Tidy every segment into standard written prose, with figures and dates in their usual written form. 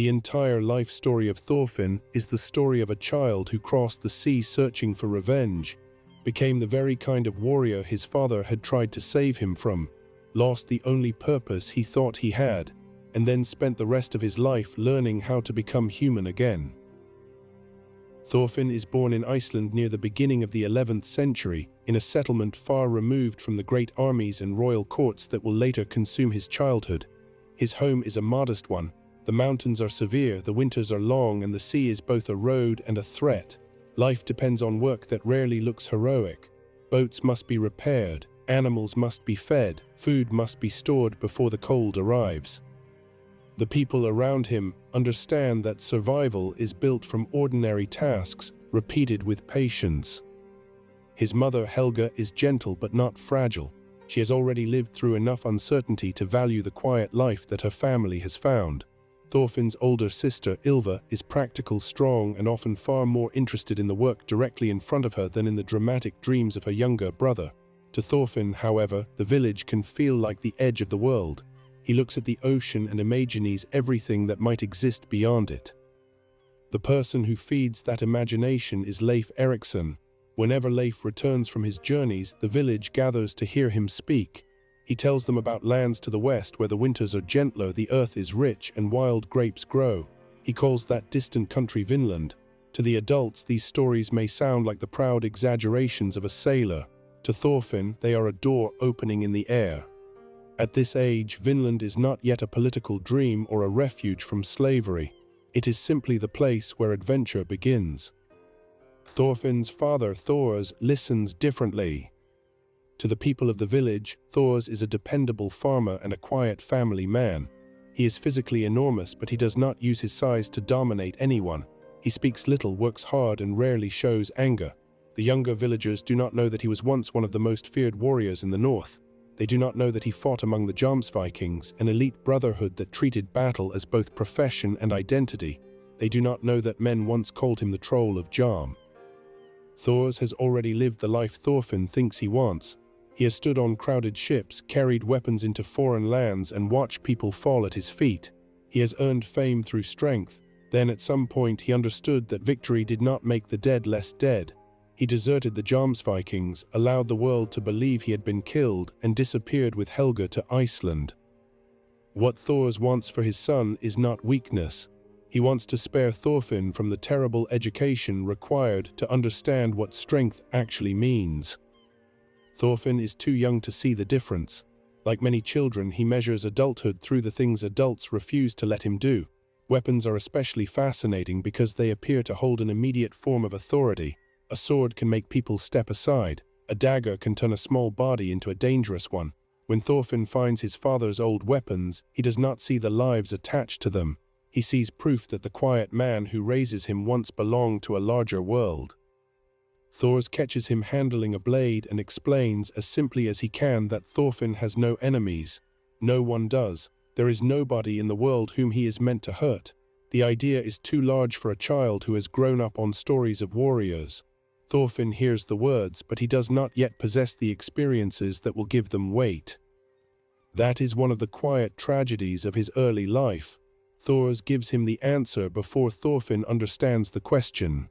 The entire life story of Thorfinn is the story of a child who crossed the sea searching for revenge, became the very kind of warrior his father had tried to save him from, lost the only purpose he thought he had, and then spent the rest of his life learning how to become human again. Thorfinn is born in Iceland near the beginning of the 11th century, in a settlement far removed from the great armies and royal courts that will later consume his childhood. His home is a modest one. The mountains are severe, the winters are long, and the sea is both a road and a threat. Life depends on work that rarely looks heroic. Boats must be repaired, animals must be fed, food must be stored before the cold arrives. The people around him understand that survival is built from ordinary tasks, repeated with patience. His mother, Helga, is gentle but not fragile. She has already lived through enough uncertainty to value the quiet life that her family has found. Thorfinn's older sister, Ylva, is practical, strong, and often far more interested in the work directly in front of her than in the dramatic dreams of her younger brother. To Thorfinn, however, the village can feel like the edge of the world. He looks at the ocean and imagines everything that might exist beyond it. The person who feeds that imagination is Leif Erikson. Whenever Leif returns from his journeys, the village gathers to hear him speak. He tells them about lands to the west where the winters are gentler, the earth is rich, and wild grapes grow. He calls that distant country Vinland. To the adults, these stories may sound like the proud exaggerations of a sailor. To Thorfinn, they are a door opening in the air. At this age, Vinland is not yet a political dream or a refuge from slavery. It is simply the place where adventure begins. Thorfinn's father, Thors, listens differently. To the people of the village, Thors is a dependable farmer and a quiet family man. He is physically enormous, but he does not use his size to dominate anyone. He speaks little, works hard, and rarely shows anger. The younger villagers do not know that he was once one of the most feared warriors in the north. They do not know that he fought among the Jomsvikings, an elite brotherhood that treated battle as both profession and identity. They do not know that men once called him the Troll of Jom. Thors has already lived the life Thorfinn thinks he wants. He has stood on crowded ships, carried weapons into foreign lands, and watched people fall at his feet. He has earned fame through strength. Then at some point he understood that victory did not make the dead less dead. He deserted the Jomsvikings, allowed the world to believe he had been killed, and disappeared with Helga to Iceland. What Thors wants for his son is not weakness. He wants to spare Thorfinn from the terrible education required to understand what strength actually means. Thorfinn is too young to see the difference. Like many children, he measures adulthood through the things adults refuse to let him do. Weapons are especially fascinating because they appear to hold an immediate form of authority. A sword can make people step aside. A dagger can turn a small body into a dangerous one. When Thorfinn finds his father's old weapons, he does not see the lives attached to them. He sees proof that the quiet man who raises him once belonged to a larger world. Thors catches him handling a blade and explains as simply as he can that Thorfinn has no enemies. No one does. There is nobody in the world whom he is meant to hurt. The idea is too large for a child who has grown up on stories of warriors. Thorfinn hears the words, but he does not yet possess the experiences that will give them weight. That is one of the quiet tragedies of his early life. Thors gives him the answer before Thorfinn understands the question.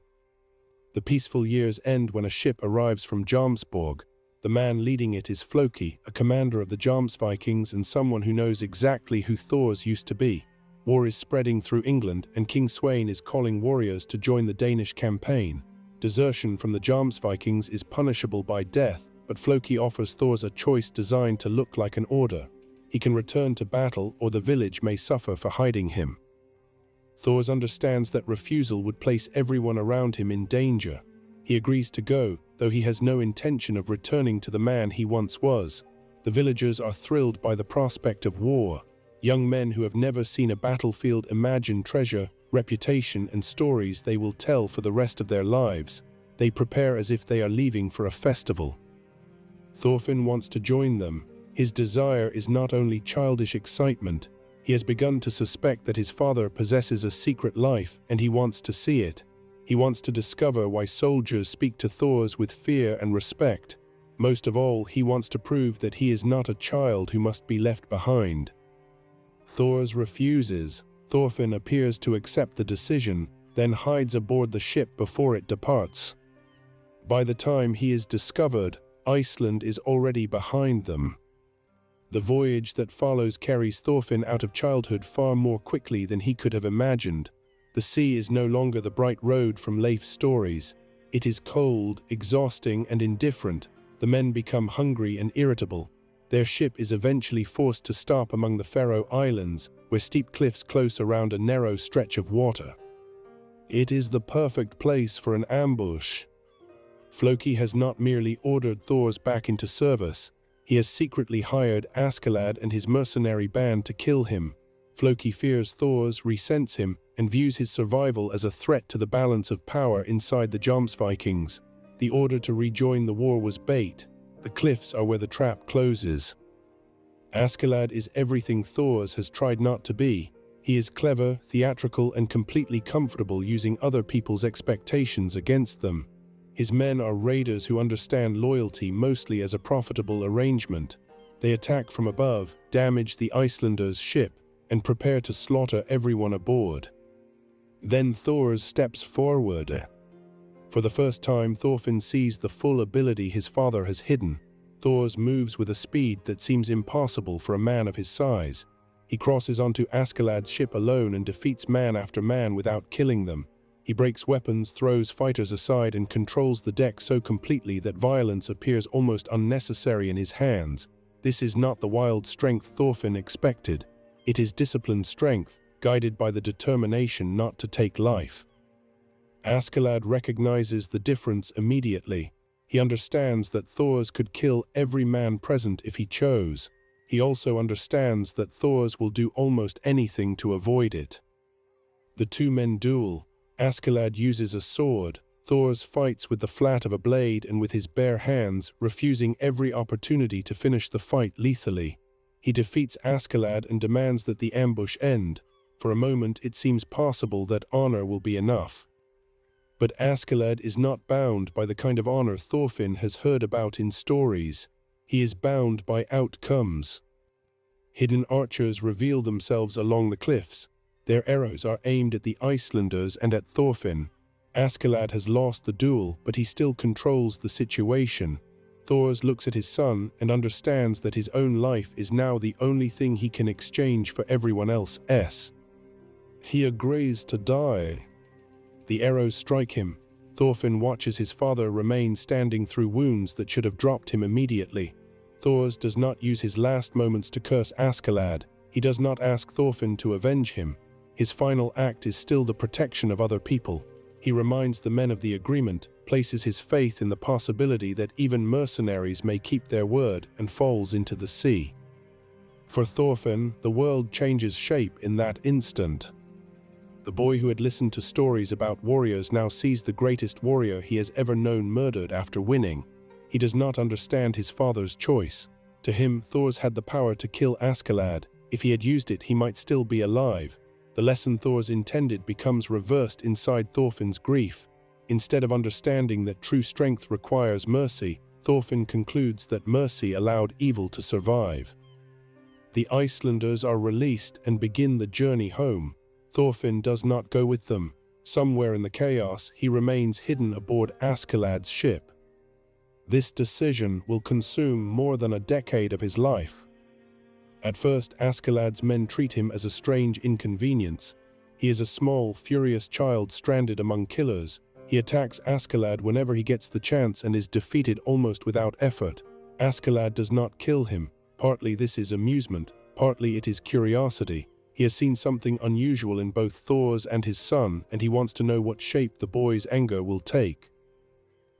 The peaceful years end when a ship arrives from Jomsborg. The man leading it is Floki, a commander of the Jomsvikings and someone who knows exactly who Thors used to be. War is spreading through England, and King Sweyn is calling warriors to join the Danish campaign. Desertion from the Jomsvikings is punishable by death, but Floki offers Thors a choice designed to look like an order. He can return to battle, or the village may suffer for hiding him. Thors understands that refusal would place everyone around him in danger. He agrees to go, though he has no intention of returning to the man he once was. The villagers are thrilled by the prospect of war. Young men who have never seen a battlefield imagine treasure, reputation, and stories they will tell for the rest of their lives. They prepare as if they are leaving for a festival. Thorfinn wants to join them. His desire is not only childish excitement. He has begun to suspect that his father possesses a secret life, and he wants to see it. He wants to discover why soldiers speak to Thors with fear and respect. Most of all, he wants to prove that he is not a child who must be left behind. Thors refuses. Thorfinn appears to accept the decision, then hides aboard the ship before it departs. By the time he is discovered, Iceland is already behind them. The voyage that follows carries Thorfinn out of childhood far more quickly than he could have imagined. The sea is no longer the bright road from Leif's stories. It is cold, exhausting, and indifferent. The men become hungry and irritable. Their ship is eventually forced to stop among the Faroe Islands, where steep cliffs close around a narrow stretch of water. It is the perfect place for an ambush. Floki has not merely ordered Thor's back into service, he has secretly hired Askeladd and his mercenary band to kill him. Floki fears Thor's, resents him, and views his survival as a threat to the balance of power inside the Jomsvikings. The order to rejoin the war was bait. The cliffs are where the trap closes. Askeladd is everything Thor's has tried not to be. He is clever, theatrical, and completely comfortable using other people's expectations against them. His men are raiders who understand loyalty mostly as a profitable arrangement. They attack from above, damage the Icelanders' ship, and prepare to slaughter everyone aboard. Then Thor's steps forward. For the first time, Thorfinn sees the full ability his father has hidden. Thor's moves with a speed that seems impossible for a man of his size. He crosses onto Askeladd's ship alone and defeats man after man without killing them. He breaks weapons, throws fighters aside, and controls the deck so completely that violence appears almost unnecessary in his hands. This is not the wild strength Thorfinn expected. It is disciplined strength, guided by the determination not to take life. Askeladd recognizes the difference immediately. He understands that Thor's could kill every man present if he chose. He also understands that Thor's will do almost anything to avoid it. The two men duel. Askeladd uses a sword. Thor's fights with the flat of a blade and with his bare hands, refusing every opportunity to finish the fight lethally. He defeats Askeladd and demands that the ambush end. For a moment it seems possible that honor will be enough. But Askeladd is not bound by the kind of honor Thorfinn has heard about in stories. He is bound by outcomes. Hidden archers reveal themselves along the cliffs. Their arrows are aimed at the Icelanders and at Thorfinn. Askeladd has lost the duel, but he still controls the situation. Thor's looks at his son and understands that his own life is now the only thing he can exchange for everyone else's. He agrees to die. The arrows strike him. Thorfinn watches his father remain standing through wounds that should have dropped him immediately. Thor's does not use his last moments to curse Askeladd. He does not ask Thorfinn to avenge him. His final act is still the protection of other people. He reminds the men of the agreement, places his faith in the possibility that even mercenaries may keep their word, and falls into the sea. For Thorfinn, the world changes shape in that instant. The boy who had listened to stories about warriors now sees the greatest warrior he has ever known murdered after winning. He does not understand his father's choice. To him, Thor's had the power to kill Askeladd. If he had used it, he might still be alive. The lesson Thor's intended becomes reversed inside Thorfinn's grief. Instead of understanding that true strength requires mercy, Thorfinn concludes that mercy allowed evil to survive. The Icelanders are released and begin the journey home. Thorfinn does not go with them. Somewhere in the chaos, he remains hidden aboard Askeladd's ship. This decision will consume more than a decade of his life. At first, Askeladd's men treat him as a strange inconvenience. He is a small, furious child stranded among killers. He attacks Askeladd whenever he gets the chance and is defeated almost without effort. Askeladd does not kill him. Partly this is amusement, partly it is curiosity. He has seen something unusual in both Thor's and his son, and he wants to know what shape the boy's anger will take.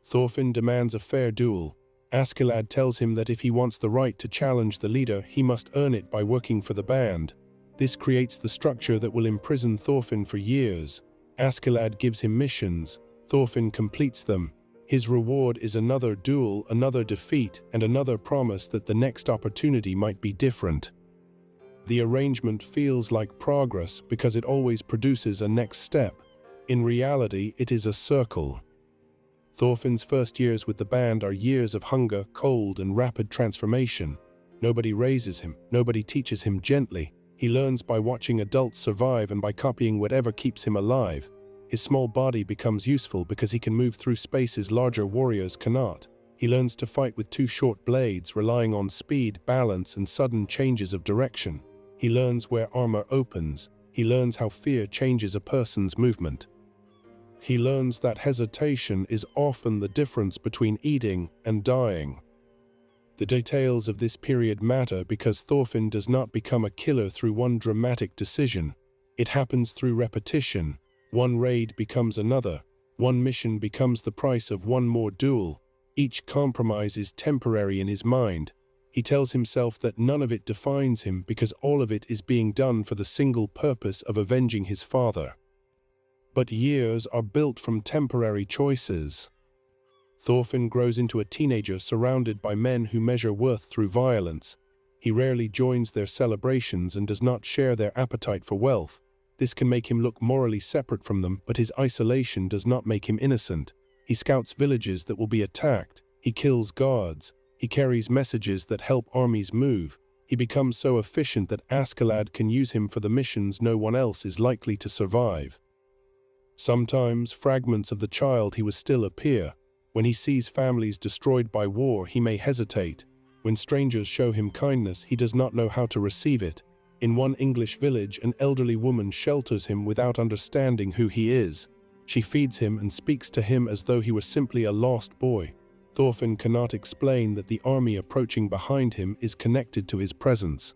Thorfinn demands a fair duel. Askeladd tells him that if he wants the right to challenge the leader, he must earn it by working for the band. This creates the structure that will imprison Thorfinn for years. Askeladd gives him missions. Thorfinn completes them. His reward is another duel, another defeat, and another promise that the next opportunity might be different. The arrangement feels like progress because it always produces a next step. In reality, it is a circle. Thorfinn's first years with the band are years of hunger, cold, and rapid transformation. Nobody raises him, nobody teaches him gently. He learns by watching adults survive and by copying whatever keeps him alive. His small body becomes useful because he can move through spaces larger warriors cannot. He learns to fight with two short blades, relying on speed, balance, and sudden changes of direction. He learns where armor opens. He learns how fear changes a person's movement. He learns that hesitation is often the difference between eating and dying. The details of this period matter because Thorfinn does not become a killer through one dramatic decision. It happens through repetition. One raid becomes another. One mission becomes the price of one more duel. Each compromise is temporary in his mind. He tells himself that none of it defines him because all of it is being done for the single purpose of avenging his father. But years are built from temporary choices. Thorfinn grows into a teenager surrounded by men who measure worth through violence. He rarely joins their celebrations and does not share their appetite for wealth. This can make him look morally separate from them, but his isolation does not make him innocent. He scouts villages that will be attacked. He kills guards. He carries messages that help armies move. He becomes so efficient that Askeladd can use him for the missions no one else is likely to survive. Sometimes fragments of the child he was still appear. When he sees families destroyed by war, he may hesitate. When strangers show him kindness, he does not know how to receive it. In one English village, an elderly woman shelters him without understanding who he is. She feeds him and speaks to him as though he were simply a lost boy. Thorfinn cannot explain that the army approaching behind him is connected to his presence.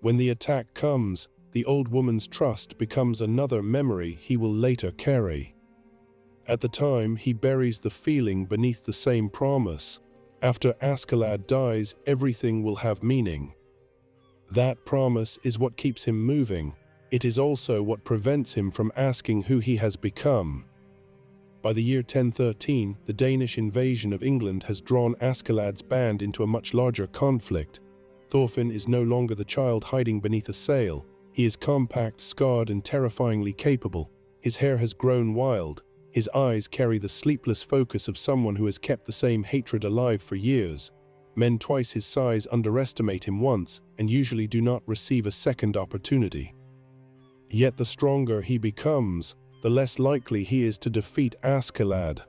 When the attack comes, the old woman's trust becomes another memory he will later carry. At the time, he buries the feeling beneath the same promise. After Askeladd dies, everything will have meaning. That promise is what keeps him moving. It is also what prevents him from asking who he has become. By the year 1013, the Danish invasion of England has drawn Askeladd's band into a much larger conflict. Thorfinn is no longer the child hiding beneath a sail. He is compact, scarred, and terrifyingly capable. His hair has grown wild. His eyes carry the sleepless focus of someone who has kept the same hatred alive for years. Men twice his size underestimate him once and usually do not receive a second opportunity. Yet the stronger he becomes, the less likely he is to defeat Askeladd.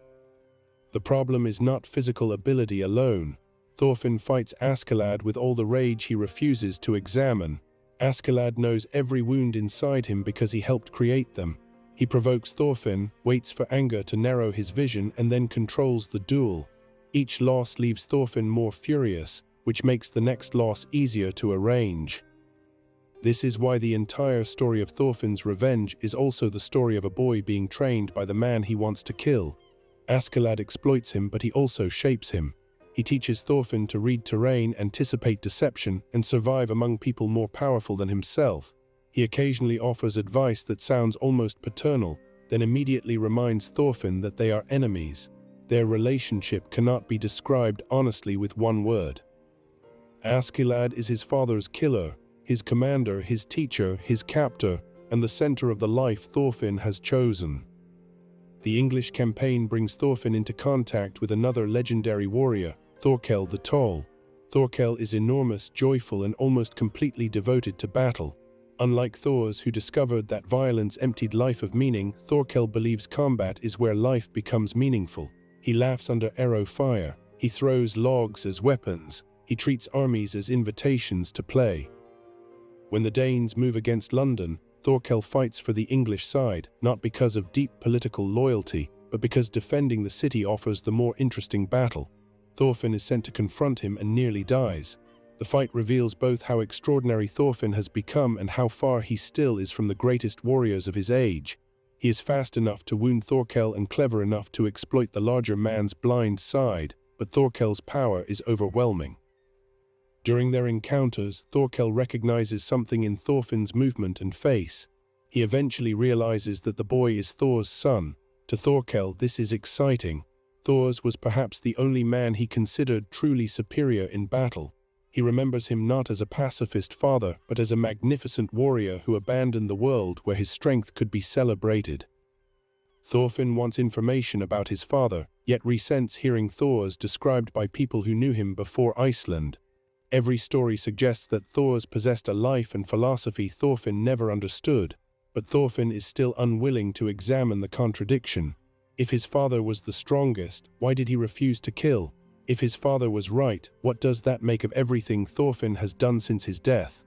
The problem is not physical ability alone. Thorfinn fights Askeladd with all the rage he refuses to examine. Askeladd knows every wound inside him because he helped create them. He provokes Thorfinn, waits for anger to narrow his vision, and then controls the duel. Each loss leaves Thorfinn more furious, which makes the next loss easier to arrange. This is why the entire story of Thorfinn's revenge is also the story of a boy being trained by the man he wants to kill. Askeladd exploits him, but he also shapes him. He teaches Thorfinn to read terrain, anticipate deception, and survive among people more powerful than himself. He occasionally offers advice that sounds almost paternal, then immediately reminds Thorfinn that they are enemies. Their relationship cannot be described honestly with one word. Askeladd is his father's killer, his commander, his teacher, his captor, and the center of the life Thorfinn has chosen. The English campaign brings Thorfinn into contact with another legendary warrior, Thorkel the Tall. Thorkel is enormous, joyful, and almost completely devoted to battle. Unlike Thors, who discovered that violence emptied life of meaning, Thorkel believes combat is where life becomes meaningful. He laughs under arrow fire. He throws logs as weapons. He treats armies as invitations to play. When the Danes move against London, Thorkel fights for the English side, not because of deep political loyalty, but because defending the city offers the more interesting battle. Thorfinn is sent to confront him and nearly dies. The fight reveals both how extraordinary Thorfinn has become and how far he still is from the greatest warriors of his age. He is fast enough to wound Thorkel and clever enough to exploit the larger man's blind side, but Thorkel's power is overwhelming. During their encounters, Thorkel recognizes something in Thorfinn's movement and face. He eventually realizes that the boy is Thor's son. To Thorkel, this is exciting. Thors was perhaps the only man he considered truly superior in battle. He remembers him not as a pacifist father, but as a magnificent warrior who abandoned the world where his strength could be celebrated. Thorfinn wants information about his father, yet resents hearing Thors described by people who knew him before Iceland. Every story suggests that Thor's possessed a life and philosophy Thorfinn never understood, but Thorfinn is still unwilling to examine the contradiction. If his father was the strongest, why did he refuse to kill? If his father was right, what does that make of everything Thorfinn has done since his death?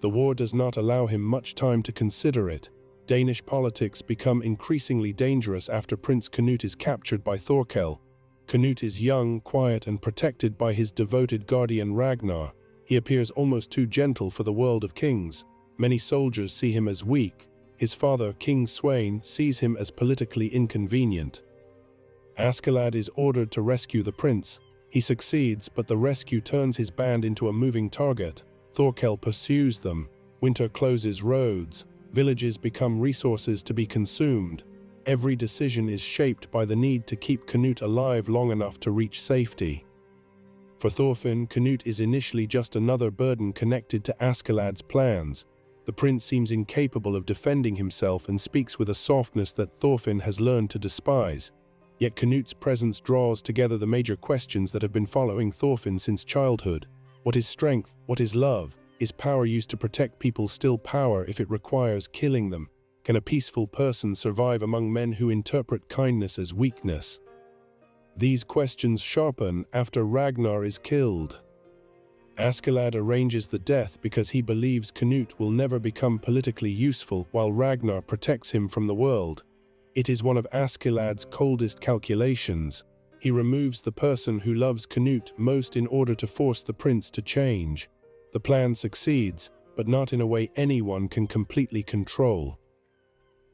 The war does not allow him much time to consider it. Danish politics become increasingly dangerous after Prince Canute is captured by Thorkel. Canute is young, quiet, and protected by his devoted guardian Ragnar. He appears almost too gentle for the world of kings. Many soldiers see him as weak. His father, King Sweyn, sees him as politically inconvenient. Askeladd is ordered to rescue the prince. He succeeds, but the rescue turns his band into a moving target. Thorkel pursues them. Winter closes roads. Villages become resources to be consumed. Every decision is shaped by the need to keep Canute alive long enough to reach safety. For Thorfinn, Canute is initially just another burden connected to Askeladd's plans. The prince seems incapable of defending himself and speaks with a softness that Thorfinn has learned to despise. Yet Canute's presence draws together the major questions that have been following Thorfinn since childhood. What is strength? What is love? Is power used to protect people still power if it requires killing them? Can a peaceful person survive among men who interpret kindness as weakness? These questions sharpen after Ragnar is killed. Askeladd arranges the death because he believes Canute will never become politically useful while Ragnar protects him from the world. It is one of Askeladd's coldest calculations. He removes the person who loves Canute most in order to force the prince to change. The plan succeeds, but not in a way anyone can completely control.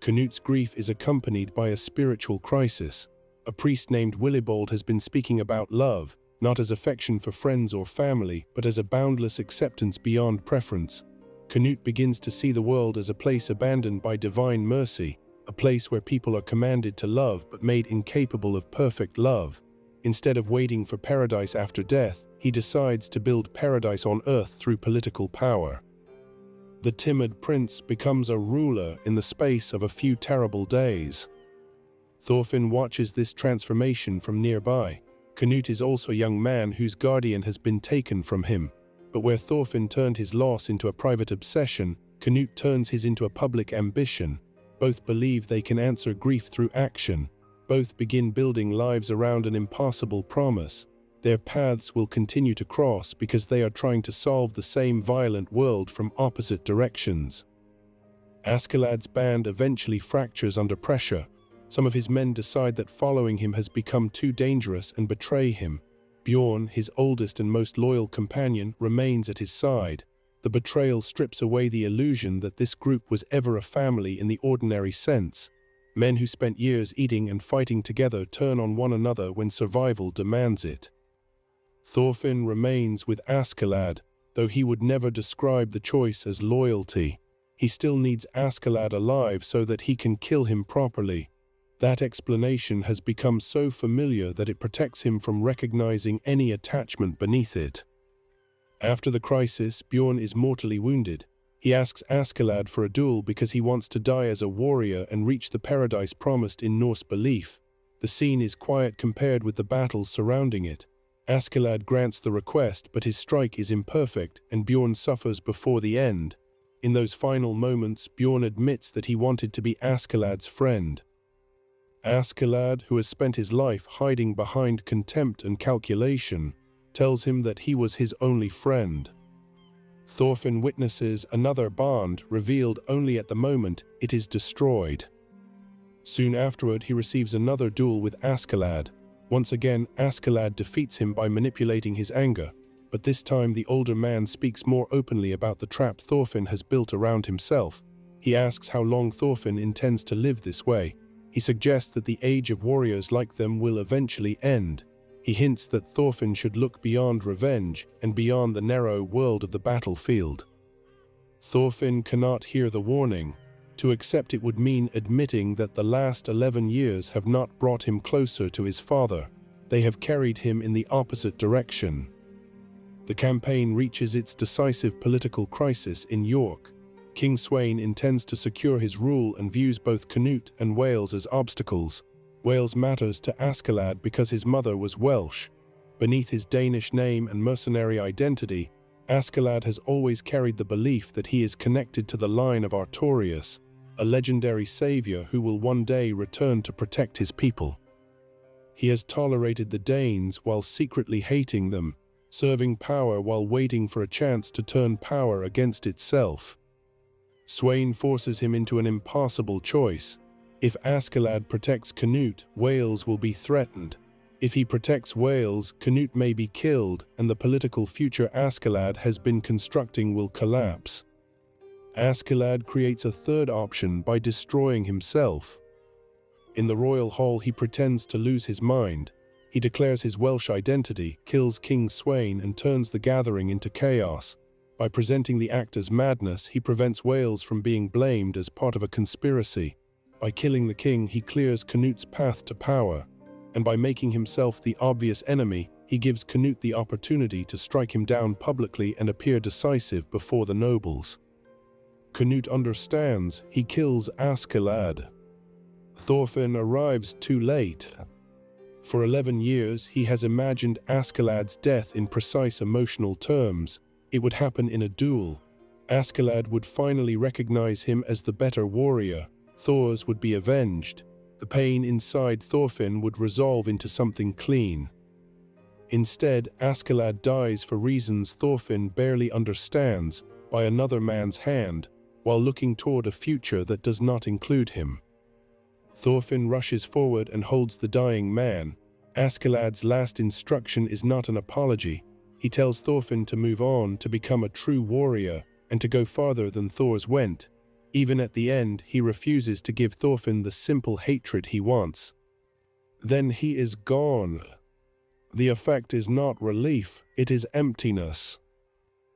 Canute's grief is accompanied by a spiritual crisis. A priest named Willibald has been speaking about love, not as affection for friends or family, but as a boundless acceptance beyond preference. Canute begins to see the world as a place abandoned by divine mercy, a place where people are commanded to love but made incapable of perfect love. Instead of waiting for paradise after death, he decides to build paradise on earth through political power. The timid prince becomes a ruler in the space of a few terrible days. Thorfinn watches this transformation from nearby. Canute is also a young man whose guardian has been taken from him. But where Thorfinn turned his loss into a private obsession, Canute turns his into a public ambition. Both believe they can answer grief through action. Both begin building lives around an impossible promise. Their paths will continue to cross because they are trying to solve the same violent world from opposite directions. Askeladd's band eventually fractures under pressure. Some of his men decide that following him has become too dangerous and betray him. Bjorn, his oldest and most loyal companion, remains at his side. The betrayal strips away the illusion that this group was ever a family in the ordinary sense. Men who spent years eating and fighting together turn on one another when survival demands it. Thorfinn remains with Askeladd, though he would never describe the choice as loyalty. He still needs Askeladd alive so that he can kill him properly. That explanation has become so familiar that it protects him from recognizing any attachment beneath it. After the crisis, Bjorn is mortally wounded. He asks Askeladd for a duel because he wants to die as a warrior and reach the paradise promised in Norse belief. The scene is quiet compared with the battles surrounding it. Askeladd grants the request, but his strike is imperfect, and Bjorn suffers before the end. In those final moments, Bjorn admits that he wanted to be Askeladd's friend. Askeladd, who has spent his life hiding behind contempt and calculation, tells him that he was his only friend. Thorfinn witnesses another bond revealed only at the moment it is destroyed. Soon afterward, he receives another duel with Askeladd. Once again, Askeladd defeats him by manipulating his anger, but this time the older man speaks more openly about the trap Thorfinn has built around himself. He asks how long Thorfinn intends to live this way. He suggests that the age of warriors like them will eventually end. He hints that Thorfinn should look beyond revenge and beyond the narrow world of the battlefield. Thorfinn cannot hear the warning. To accept it would mean admitting that the last 11 years have not brought him closer to his father. They have carried him in the opposite direction. The campaign reaches its decisive political crisis in York. King Sweyn intends to secure his rule and views both Canute and Wales as obstacles. Wales matters to Askeladd because his mother was Welsh. Beneath his Danish name and mercenary identity, Askeladd has always carried the belief that he is connected to the line of Artorius, a legendary savior who will one day return to protect his people. He has tolerated the Danes while secretly hating them, serving power while waiting for a chance to turn power against itself. Sweyn forces him into an impossible choice. If Askeladd protects Canute, Wales will be threatened. If he protects Wales, Canute may be killed, and the political future Askeladd has been constructing will collapse. Askeladd creates a third option by destroying himself. In the royal hall, he pretends to lose his mind. He declares his Welsh identity, kills King Sweyn, and turns the gathering into chaos. By presenting the act as madness, he prevents Wales from being blamed as part of a conspiracy. By killing the king, he clears Canute's path to power. And by making himself the obvious enemy, he gives Canute the opportunity to strike him down publicly and appear decisive before the nobles. Canute understands. He kills Askeladd. Thorfinn arrives too late. For 11 years, he has imagined Askeladd's death in precise emotional terms. It would happen in a duel. Askeladd would finally recognize him as the better warrior. Thor's would be avenged. The pain inside Thorfinn would resolve into something clean. Instead, Askeladd dies for reasons Thorfinn barely understands, by another man's hand, while looking toward a future that does not include him. Thorfinn rushes forward and holds the dying man. Askeladd's last instruction is not an apology. He tells Thorfinn to move on, to become a true warrior, and to go farther than Thor's went. Even at the end, he refuses to give Thorfinn the simple hatred he wants. Then he is gone. The effect is not relief, it is emptiness.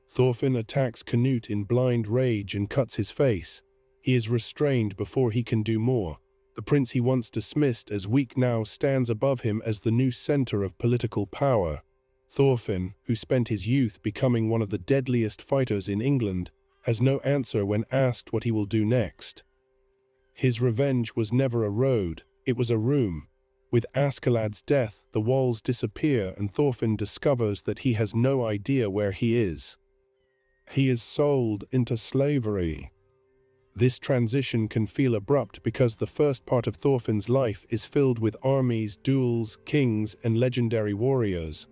Thorfinn attacks Canute in blind rage and cuts his face. He is restrained before he can do more. The prince he once dismissed as weak now stands above him as the new center of political power. Thorfinn, who spent his youth becoming one of the deadliest fighters in England, has no answer when asked what he will do next. His revenge was never a road, it was a room. With Askeladd's death, the walls disappear and Thorfinn discovers that he has no idea where he is. He is sold into slavery. This transition can feel abrupt because the first part of Thorfinn's life is filled with armies, duels, kings, and legendary warriors.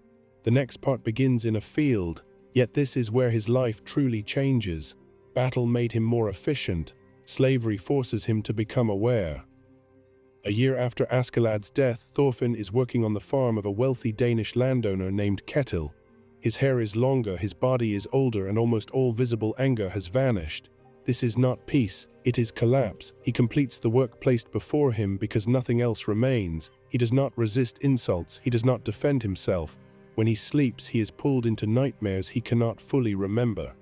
The next part begins in a field, yet this is where his life truly changes. Battle made him more efficient. Slavery forces him to become aware. A year after Askeladd's death, Thorfinn is working on the farm of a wealthy Danish landowner named Ketil. His hair is longer, his body is older, and almost all visible anger has vanished. This is not peace, it is collapse. He completes the work placed before him because nothing else remains. He does not resist insults, he does not defend himself. When he sleeps, he is pulled into nightmares he cannot fully remember.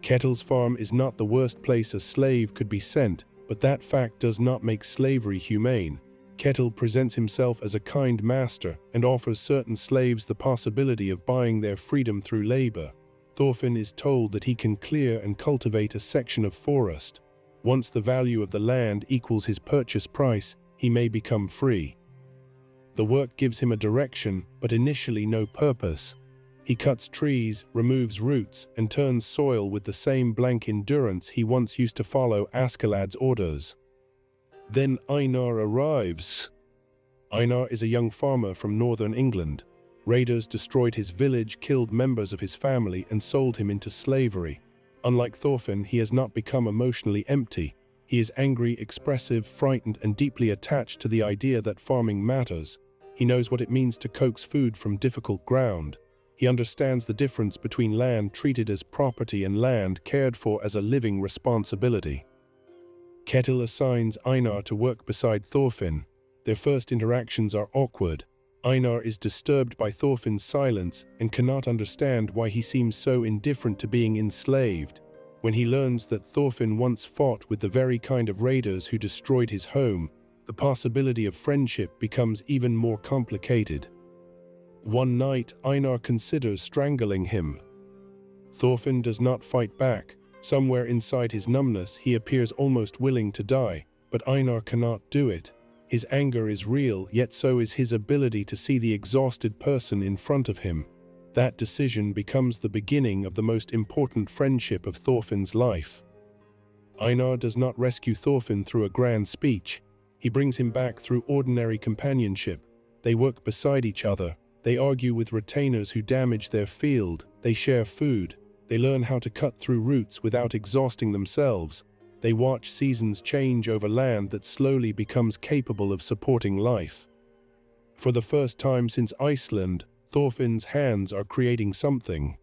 Ketil's farm is not the worst place a slave could be sent, but that fact does not make slavery humane. Ketil presents himself as a kind master and offers certain slaves the possibility of buying their freedom through labor. Thorfinn is told that he can clear and cultivate a section of forest. Once the value of the land equals his purchase price, he may become free. The work gives him a direction, but initially no purpose. He cuts trees, removes roots, and turns soil with the same blank endurance he once used to follow Askeladd's orders. Then Einar arrives. Einar is a young farmer from northern England. Raiders destroyed his village, killed members of his family, and sold him into slavery. Unlike Thorfinn, he has not become emotionally empty. He is angry, expressive, frightened, and deeply attached to the idea that farming matters. He knows what it means to coax food from difficult ground. He understands the difference between land treated as property and land cared for as a living responsibility. Ketil assigns Einar to work beside Thorfinn. Their first interactions are awkward. Einar is disturbed by Thorfinn's silence and cannot understand why he seems so indifferent to being enslaved. When he learns that Thorfinn once fought with the very kind of raiders who destroyed his home, the possibility of friendship becomes even more complicated. One night, Einar considers strangling him. Thorfinn does not fight back. Somewhere inside his numbness, he appears almost willing to die, but Einar cannot do it. His anger is real, yet so is his ability to see the exhausted person in front of him. That decision becomes the beginning of the most important friendship of Thorfinn's life. Einar does not rescue Thorfinn through a grand speech. He brings him back through ordinary companionship. They work beside each other. They argue with retainers who damage their field. They share food. They learn how to cut through roots without exhausting themselves. They watch seasons change over land that slowly becomes capable of supporting life. For the first time since Iceland, Thorfinn's hands are creating something.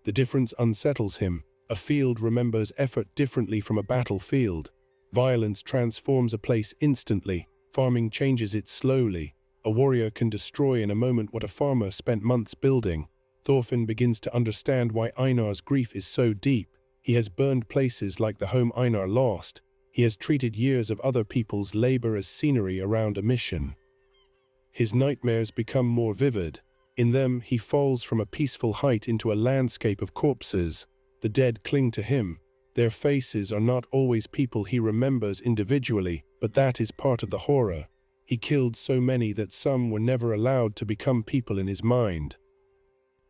The difference unsettles him. A field remembers effort differently from a battlefield. Violence transforms a place instantly. Farming changes it slowly. A warrior can destroy in a moment what a farmer spent months building. Thorfinn begins to understand why Einar's grief is so deep. He has burned places like the home Einar lost. He has treated years of other people's labor as scenery around a mission. His nightmares become more vivid. In them, he falls from a peaceful height into a landscape of corpses. The dead cling to him. Their faces are not always people he remembers individually, but that is part of the horror. He killed so many that some were never allowed to become people in his mind.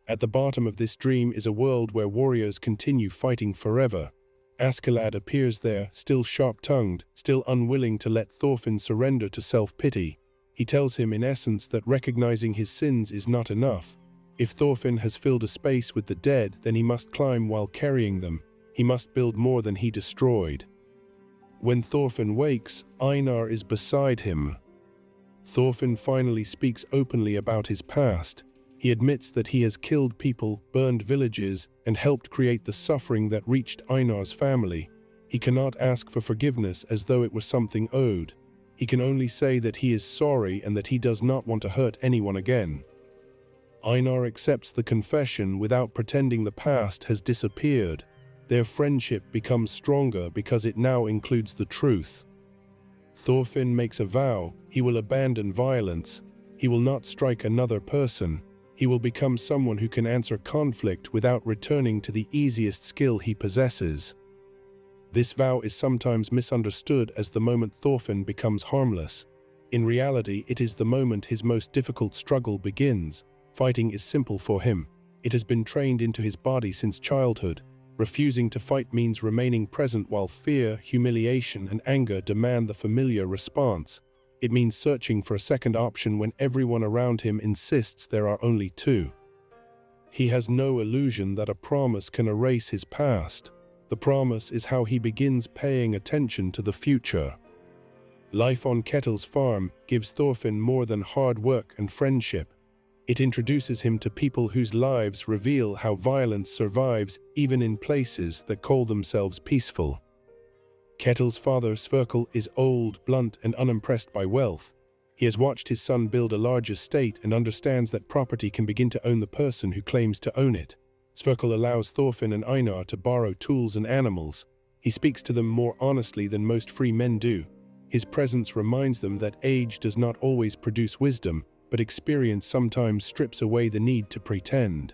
At the bottom of this dream is a world where warriors continue fighting forever. Askeladd appears there, still sharp-tongued, still unwilling to let Thorfinn surrender to self-pity. He tells him in essence that recognizing his sins is not enough. If Thorfinn has filled a space with the dead, then he must climb while carrying them. He must build more than he destroyed. When Thorfinn wakes, Einar is beside him. Thorfinn finally speaks openly about his past. He admits that he has killed people, burned villages, and helped create the suffering that reached Einar's family. He cannot ask for forgiveness as though it were something owed. He can only say that he is sorry and that he does not want to hurt anyone again. Einar accepts the confession without pretending the past has disappeared. Their friendship becomes stronger because it now includes the truth. Thorfinn makes a vow. He will abandon violence. He will not strike another person. He will become someone who can answer conflict without returning to the easiest skill he possesses. This vow is sometimes misunderstood as the moment Thorfinn becomes harmless. In reality, it is the moment his most difficult struggle begins. Fighting is simple for him. It has been trained into his body since childhood. Refusing to fight means remaining present while fear, humiliation, and anger demand the familiar response. It means searching for a second option when everyone around him insists there are only two. He has no illusion that a promise can erase his past. The promise is how he begins paying attention to the future. Life on Ketil's farm gives Thorfinn more than hard work and friendship. It introduces him to people whose lives reveal how violence survives even in places that call themselves peaceful. Ketil's father, Sverkel, is old, blunt, and unimpressed by wealth. He has watched his son build a large estate and understands that property can begin to own the person who claims to own it. Sverkel allows Thorfinn and Einar to borrow tools and animals. He speaks to them more honestly than most free men do. His presence reminds them that age does not always produce wisdom, but experience sometimes strips away the need to pretend.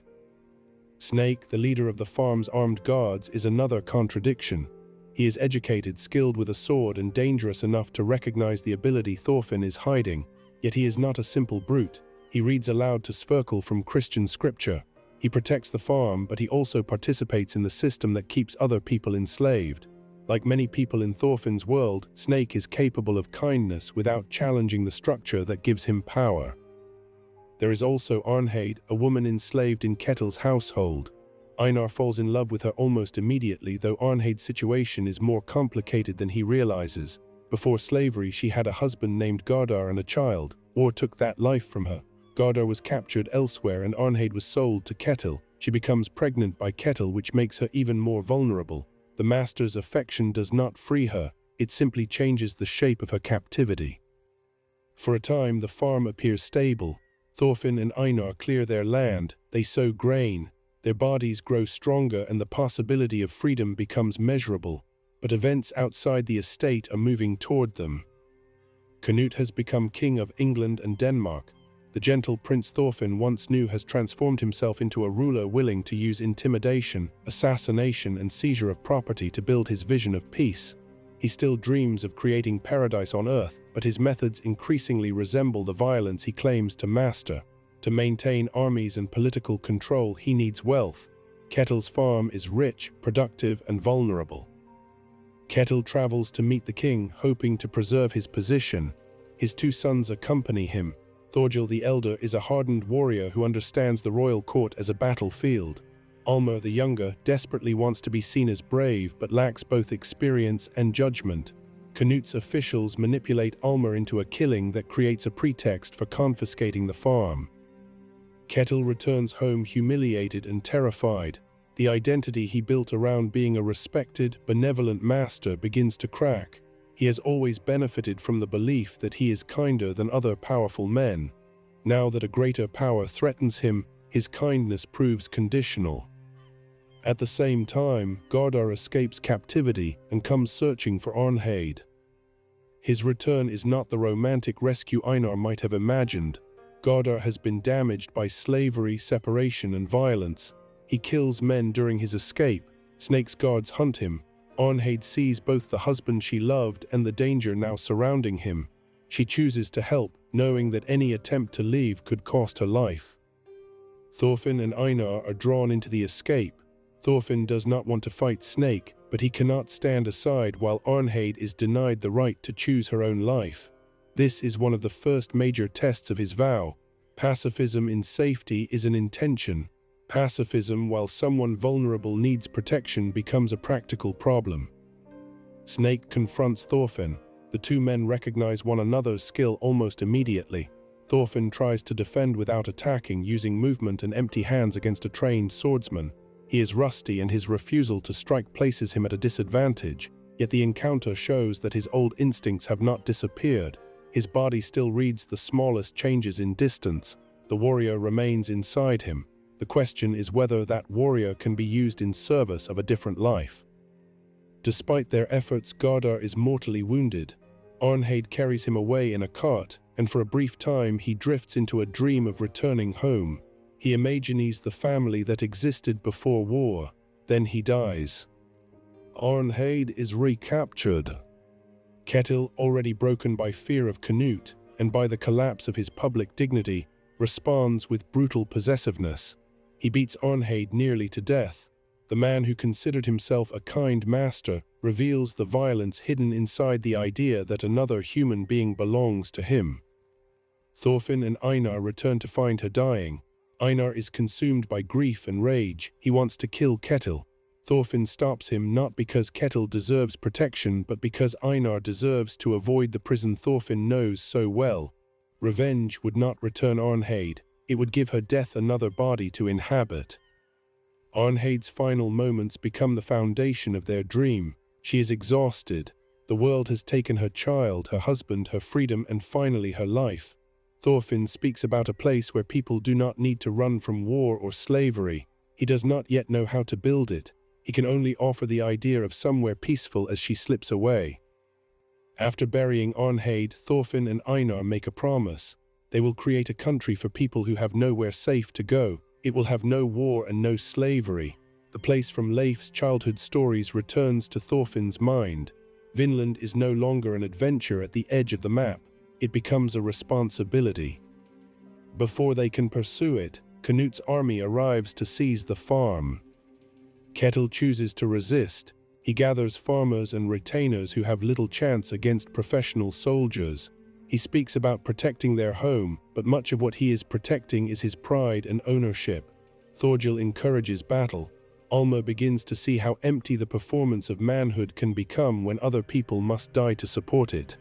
Snake, the leader of the farm's armed guards, is another contradiction. He is educated, skilled with a sword, and dangerous enough to recognize the ability Thorfinn is hiding, yet he is not a simple brute. He reads aloud to Sverkel from Christian scripture. He protects the farm, but he also participates in the system that keeps other people enslaved. Like many people in Thorfinn's world, Snake is capable of kindness without challenging the structure that gives him power. There is also Arnheid, a woman enslaved in Ketil's household. Einar falls in love with her almost immediately, though Arnheid's situation is more complicated than he realizes. Before slavery, she had a husband named Gardar and a child. War took that life from her. Gardar was captured elsewhere and Arnheid was sold to Ketil. She becomes pregnant by Ketil, which makes her even more vulnerable. The master's affection does not free her, it simply changes the shape of her captivity. For a time, the farm appears stable. Thorfinn and Einar clear their land, they sow grain. Their bodies grow stronger and the possibility of freedom becomes measurable, but events outside the estate are moving toward them. Canute has become king of England and Denmark. The gentle Prince Thorfinn once knew has transformed himself into a ruler willing to use intimidation, assassination, and seizure of property to build his vision of peace. He still dreams of creating paradise on earth, but his methods increasingly resemble the violence he claims to master. To maintain armies and political control, he needs wealth. Ketil's farm is rich, productive, and vulnerable. Ketil travels to meet the king, hoping to preserve his position. His two sons accompany him. Thorgil the elder is a hardened warrior who understands the royal court as a battlefield. Almer the younger desperately wants to be seen as brave but lacks both experience and judgment. Canute's officials manipulate Almer into a killing that creates a pretext for confiscating the farm. Ketil returns home humiliated and terrified. The identity he built around being a respected, benevolent master begins to crack. He has always benefited from the belief that he is kinder than other powerful men. Now that a greater power threatens him, his kindness proves conditional. At the same time, Gardar escapes captivity and comes searching for Arnheid. His return is not the romantic rescue Einar might have imagined. Gardar has been damaged by slavery, separation, and violence. He kills men during his escape. Snake's guards hunt him. Arnheid sees both the husband she loved and the danger now surrounding him. She chooses to help, knowing that any attempt to leave could cost her life. Thorfinn and Einar are drawn into the escape. Thorfinn does not want to fight Snake, but he cannot stand aside while Arnheid is denied the right to choose her own life. This is one of the first major tests of his vow. Pacifism in safety is an intention. Pacifism while someone vulnerable needs protection becomes a practical problem. Snake confronts Thorfinn. The two men recognize one another's skill almost immediately. Thorfinn tries to defend without attacking, using movement and empty hands against a trained swordsman. He is rusty and his refusal to strike places him at a disadvantage, yet the encounter shows that his old instincts have not disappeared. His body still reads the smallest changes in distance. The warrior remains inside him. The question is whether that warrior can be used in service of a different life. Despite their efforts, Gardar is mortally wounded. Arnheid carries him away in a cart, and for a brief time he drifts into a dream of returning home. He imagines the family that existed before war. Then he dies. Arnheid is recaptured. Ketil, already broken by fear of Canute and by the collapse of his public dignity, responds with brutal possessiveness. He beats Arnheid nearly to death. The man who considered himself a kind master reveals the violence hidden inside the idea that another human being belongs to him. Thorfinn and Einar return to find her dying. Einar is consumed by grief and rage. He wants to kill Ketil. Thorfinn stops him not because Ketil deserves protection, but because Einar deserves to avoid the prison Thorfinn knows so well. Revenge would not return Arnheid. It would give her death another body to inhabit. Arnheid's final moments become the foundation of their dream. She is exhausted. The world has taken her child, her husband, her freedom, and finally her life. Thorfinn speaks about a place where people do not need to run from war or slavery. He does not yet know how to build it. He can only offer the idea of somewhere peaceful as she slips away. After burying Arnheid, Thorfinn and Einar make a promise. They will create a country for people who have nowhere safe to go. It will have no war and no slavery. The place from Leif's childhood stories returns to Thorfinn's mind. Vinland is no longer an adventure at the edge of the map. It becomes a responsibility. Before they can pursue it, Canute's army arrives to seize the farm. Ketil chooses to resist. He gathers farmers and retainers who have little chance against professional soldiers. He speaks about protecting their home, but much of what he is protecting is his pride and ownership. Thorgil encourages battle. Alma begins to see how empty the performance of manhood can become when other people must die to support it.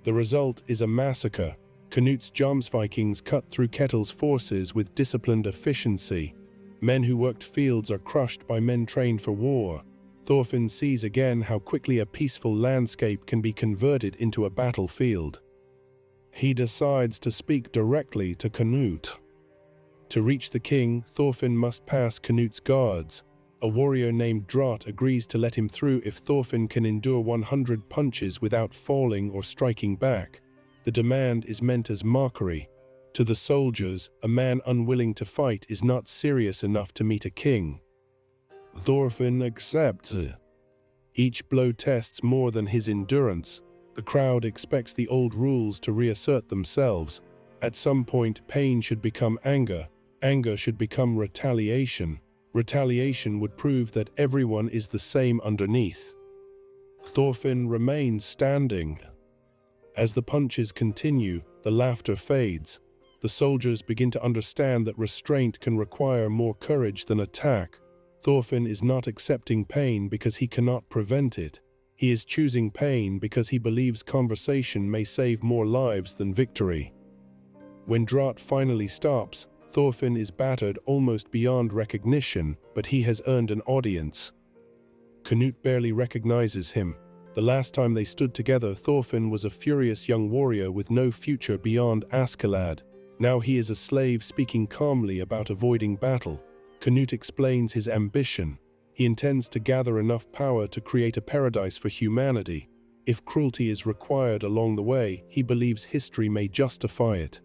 The result is a massacre. Canute's Jomsvikings cut through Ketil's forces with disciplined efficiency. Men who worked fields are crushed by men trained for war. Thorfinn sees again how quickly a peaceful landscape can be converted into a battlefield. He decides to speak directly to Canute. To reach the king, Thorfinn must pass Canute's guards. A warrior named Drought agrees to let him through if Thorfinn can endure 100 punches without falling or striking back. The demand is meant as mockery. To the soldiers, a man unwilling to fight is not serious enough to meet a king. Thorfinn accepts. Each blow tests more than his endurance. The The crowd expects the old rules to reassert themselves. At some point, pain should become anger. Anger should become retaliation. Retaliation would prove that everyone is the same underneath. Thorfinn remains standing. As the punches continue, the laughter fades. The soldiers begin to understand that restraint can require more courage than attack. Thorfinn is not accepting pain because he cannot prevent it. He is choosing pain because he believes conversation may save more lives than victory. When drought finally stops, Thorfinn is battered almost beyond recognition, but he has earned an audience. Canute barely recognizes him. The last time they stood together, Thorfinn was a furious young warrior with no future beyond Askeladd. Now he is a slave speaking calmly about avoiding battle. Canute explains his ambition. He intends to gather enough power to create a paradise for humanity. If cruelty is required along the way, he believes history may justify it.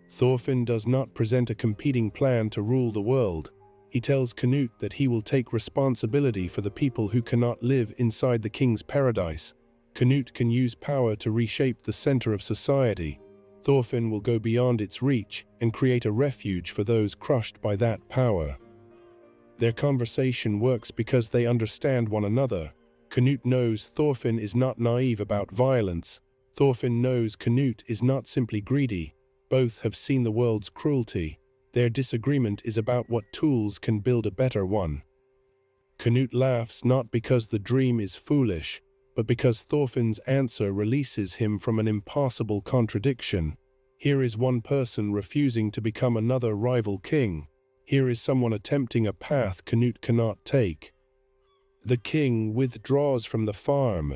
Thorfinn does not present a competing plan to rule the world. He tells Canute that he will take responsibility for the people who cannot live inside the king's paradise. Canute can use power to reshape the center of society. Thorfinn will go beyond its reach and create a refuge for those crushed by that power. Their conversation works because they understand one another. Canute knows Thorfinn is not naive about violence. Thorfinn knows Canute is not simply greedy. Both have seen the world's cruelty. Their disagreement is about what tools can build a better one. Canute laughs not because the dream is foolish, but because Thorfinn's answer releases him from an impossible contradiction. Here is one person refusing to become another rival king. Here is someone attempting a path Canute cannot take. The king withdraws from the farm.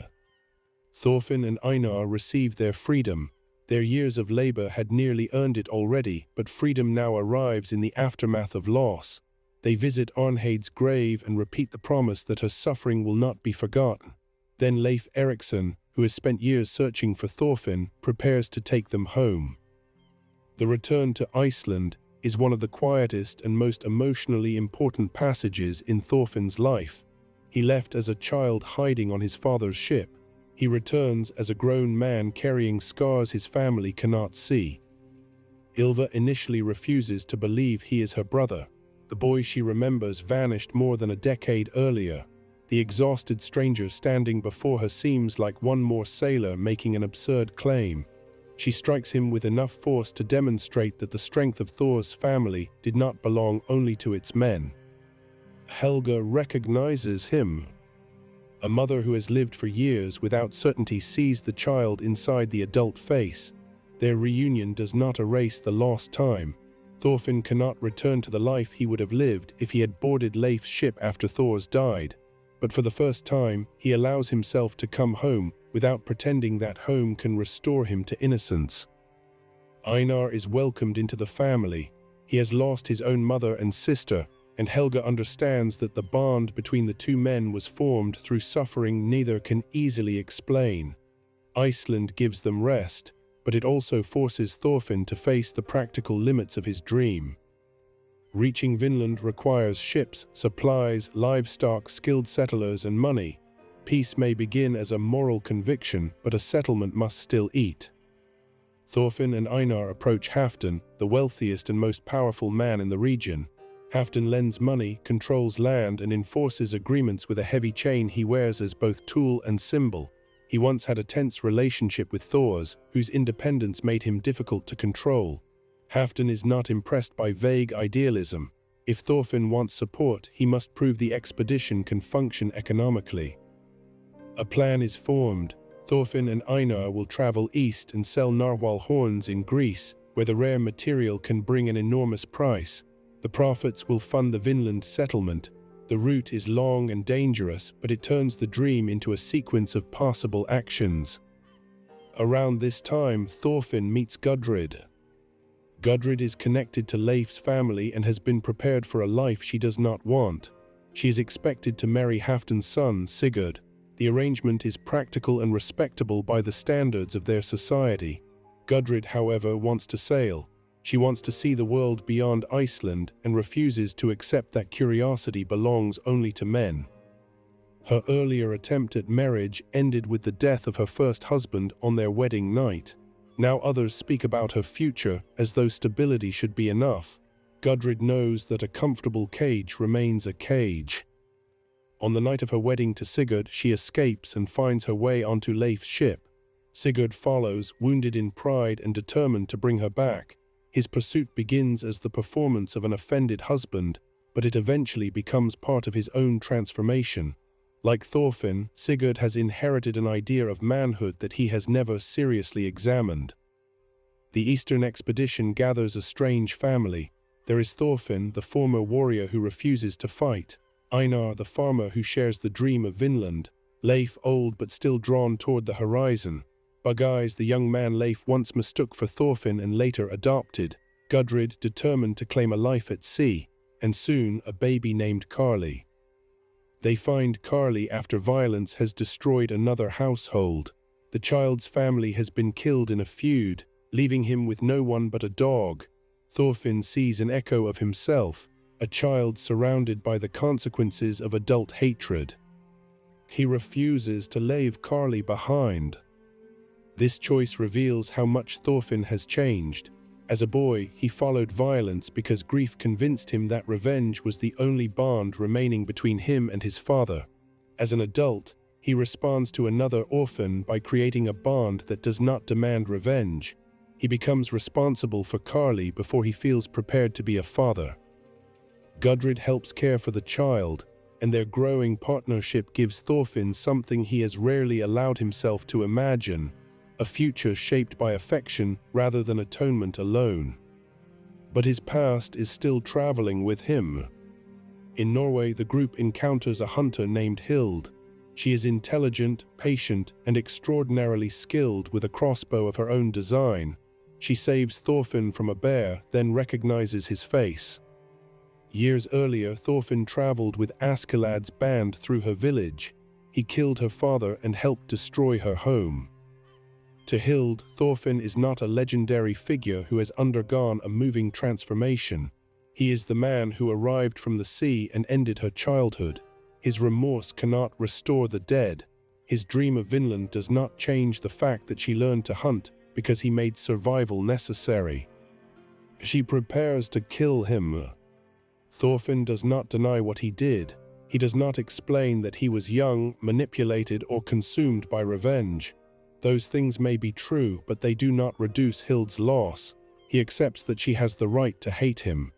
Thorfinn and Einar receive their freedom. Their years of labor had nearly earned it already, but freedom now arrives in the aftermath of loss. They visit Arnheid's grave and repeat the promise that her suffering will not be forgotten. Then Leif Erikson, who has spent years searching for Thorfinn, prepares to take them home. The return to Iceland is one of the quietest and most emotionally important passages in Thorfinn's life. He left as a child hiding on his father's ship. He returns as a grown man carrying scars his family cannot see. Ylva initially refuses to believe he is her brother. The boy she remembers vanished more than a decade earlier. The exhausted stranger standing before her seems like one more sailor making an absurd claim. She strikes him with enough force to demonstrate that the strength of Thor's family did not belong only to its men. Helga recognizes him. A mother who has lived for years without certainty sees the child inside the adult face. Their reunion does not erase the lost time. Thorfinn cannot return to the life he would have lived if he had boarded Leif's ship after Thor's died. But for the first time, he allows himself to come home without pretending that home can restore him to innocence. Einar is welcomed into the family. He has lost his own mother and sister, and Helga understands that the bond between the two men was formed through suffering neither can easily explain. Iceland gives them rest, but it also forces Thorfinn to face the practical limits of his dream. Reaching Vinland requires ships, supplies, livestock, skilled settlers, and money. Peace may begin as a moral conviction, but a settlement must still eat. Thorfinn and Einar approach Halfdan, the wealthiest and most powerful man in the region. Halfdan lends money, controls land, and enforces agreements with a heavy chain he wears as both tool and symbol. He once had a tense relationship with Thor's, whose independence made him difficult to control. Halfdan is not impressed by vague idealism. If Thorfinn wants support, he must prove the expedition can function economically. A plan is formed. Thorfinn and Einar will travel east and sell narwhal horns in Greece, where the rare material can bring an enormous price. The profits will fund the Vinland settlement. The route is long and dangerous, but it turns the dream into a sequence of possible actions. Around this time, Thorfinn meets Gudrid. Gudrid is connected to Leif's family and has been prepared for a life she does not want. She is expected to marry Halfdan's son, Sigurd. The arrangement is practical and respectable by the standards of their society. Gudrid, however, wants to sail. She wants to see the world beyond Iceland and refuses to accept that curiosity belongs only to men. Her earlier attempt at marriage ended with the death of her first husband on their wedding night. Now others speak about her future as though stability should be enough. Gudrid knows that a comfortable cage remains a cage. On the night of her wedding to Sigurd, she escapes and finds her way onto Leif's ship. Sigurd follows, wounded in pride and determined to bring her back. His pursuit begins as the performance of an offended husband, but it eventually becomes part of his own transformation. Like Thorfinn, Sigurd has inherited an idea of manhood that he has never seriously examined. The Eastern expedition gathers a strange family. There is Thorfinn, the former warrior who refuses to fight; Einar, the farmer who shares the dream of Vinland; Leif, old but still drawn toward the horizon; Bugeyes, the young man Leif once mistook for Thorfinn and later adopted; Gudrid, determined to claim a life at sea; and soon a baby named Karli. They find Karli after violence has destroyed another household. The child's family has been killed in a feud, leaving him with no one but a dog. Thorfinn sees an echo of himself, a child surrounded by the consequences of adult hatred. He refuses to leave Karli behind. This choice reveals how much Thorfinn has changed. As a boy, he followed violence because grief convinced him that revenge was the only bond remaining between him and his father. As an adult, he responds to another orphan by creating a bond that does not demand revenge. He becomes responsible for Karli before he feels prepared to be a father. Gudrid helps care for the child, and their growing partnership gives Thorfinn something he has rarely allowed himself to imagine: a future shaped by affection rather than atonement alone. But his past is still traveling with him. In Norway, the group encounters a hunter named Hild. She is intelligent, patient, and extraordinarily skilled with a crossbow of her own design. She saves Thorfinn from a bear, then recognizes his face. Years earlier, Thorfinn traveled with Askeladd's band through her village. He killed her father and helped destroy her home. To Hild, Thorfinn is not a legendary figure who has undergone a moving transformation. He is the man who arrived from the sea and ended her childhood. His remorse cannot restore the dead. His dream of Vinland does not change the fact that she learned to hunt because he made survival necessary. She prepares to kill him. Thorfinn does not deny what he did. He does not explain that he was young, manipulated, or consumed by revenge. Those things may be true, but they do not reduce Hild's loss. He accepts that she has the right to hate him.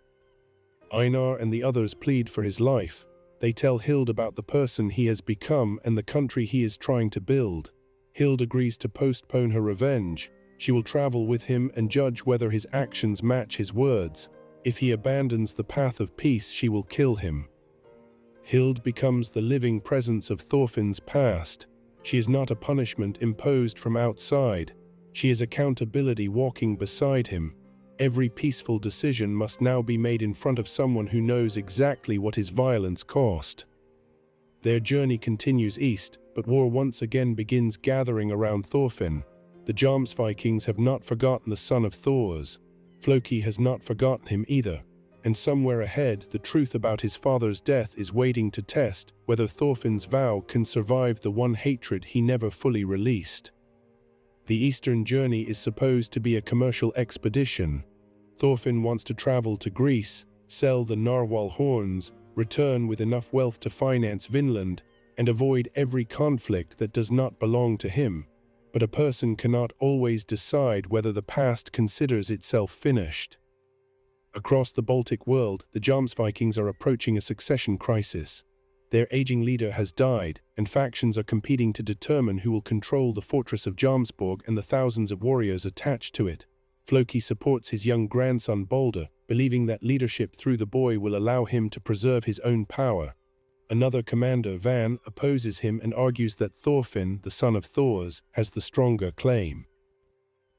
Einar and the others plead for his life. They tell Hild about the person he has become and the country he is trying to build. Hild agrees to postpone her revenge. She will travel with him and judge whether his actions match his words. If he abandons the path of peace, she will kill him. Hild becomes the living presence of Thorfinn's past. She is not a punishment imposed from outside. She is accountability walking beside him. Every peaceful decision must now be made in front of someone who knows exactly what his violence cost. Their journey continues east, but war once again begins gathering around Thorfinn. The Jomsvikings have not forgotten the son of Thors. Floki has not forgotten him either, and somewhere ahead, the truth about his father's death is waiting to test whether Thorfinn's vow can survive the one hatred he never fully released. The eastern journey is supposed to be a commercial expedition. Thorfinn wants to travel to Greece, sell the narwhal horns, return with enough wealth to finance Vinland, and avoid every conflict that does not belong to him. But a person cannot always decide whether the past considers itself finished. Across the Baltic world, the Jomsvikings are approaching a succession crisis. Their aging leader has died, and factions are competing to determine who will control the fortress of Jomsborg and the thousands of warriors attached to it. Floki supports his young grandson Balder, believing that leadership through the boy will allow him to preserve his own power. Another commander, Van, opposes him and argues that Thorfinn, the son of Thors, has the stronger claim.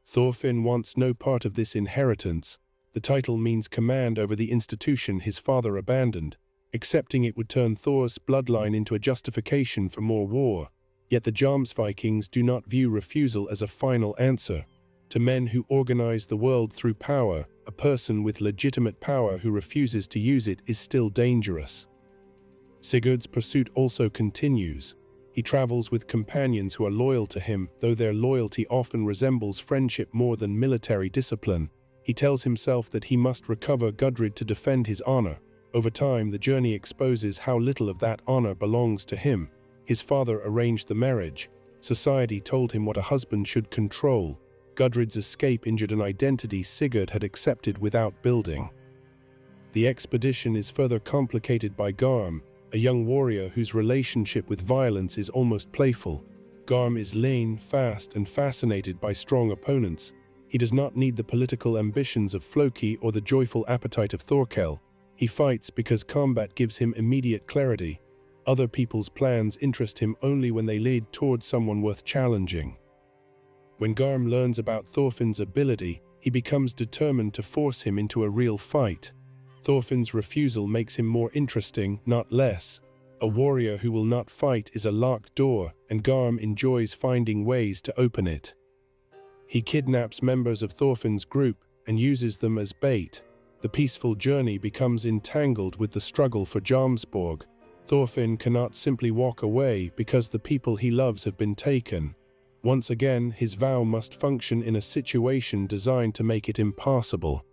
Thorfinn wants no part of this inheritance. The title means command over the institution his father abandoned. Accepting it would turn Thor's bloodline into a justification for more war. Yet the Jomsvikings do not view refusal as a final answer. To men who organize the world through power, a person with legitimate power who refuses to use it is still dangerous. Sigurd's pursuit also continues. He travels with companions who are loyal to him, though their loyalty often resembles friendship more than military discipline. He tells himself that he must recover Gudrid to defend his honor. Over time, the journey exposes how little of that honor belongs to him. His father arranged the marriage. Society told him what a husband should control. Gudrid's escape injured an identity Sigurd had accepted without building. The expedition is further complicated by Garm, a young warrior whose relationship with violence is almost playful. Garm is lean, fast, and fascinated by strong opponents. He does not need the political ambitions of Floki or the joyful appetite of Thorkel. He fights because combat gives him immediate clarity. Other people's plans interest him only when they lead towards someone worth challenging. When Garm learns about Thorfinn's ability, he becomes determined to force him into a real fight. Thorfinn's refusal makes him more interesting, not less. A warrior who will not fight is a locked door, and Garm enjoys finding ways to open it. He kidnaps members of Thorfinn's group and uses them as bait. The peaceful journey becomes entangled with the struggle for Jomsborg. Thorfinn cannot simply walk away because the people he loves have been taken. Once again, his vow must function in a situation designed to make it impossible.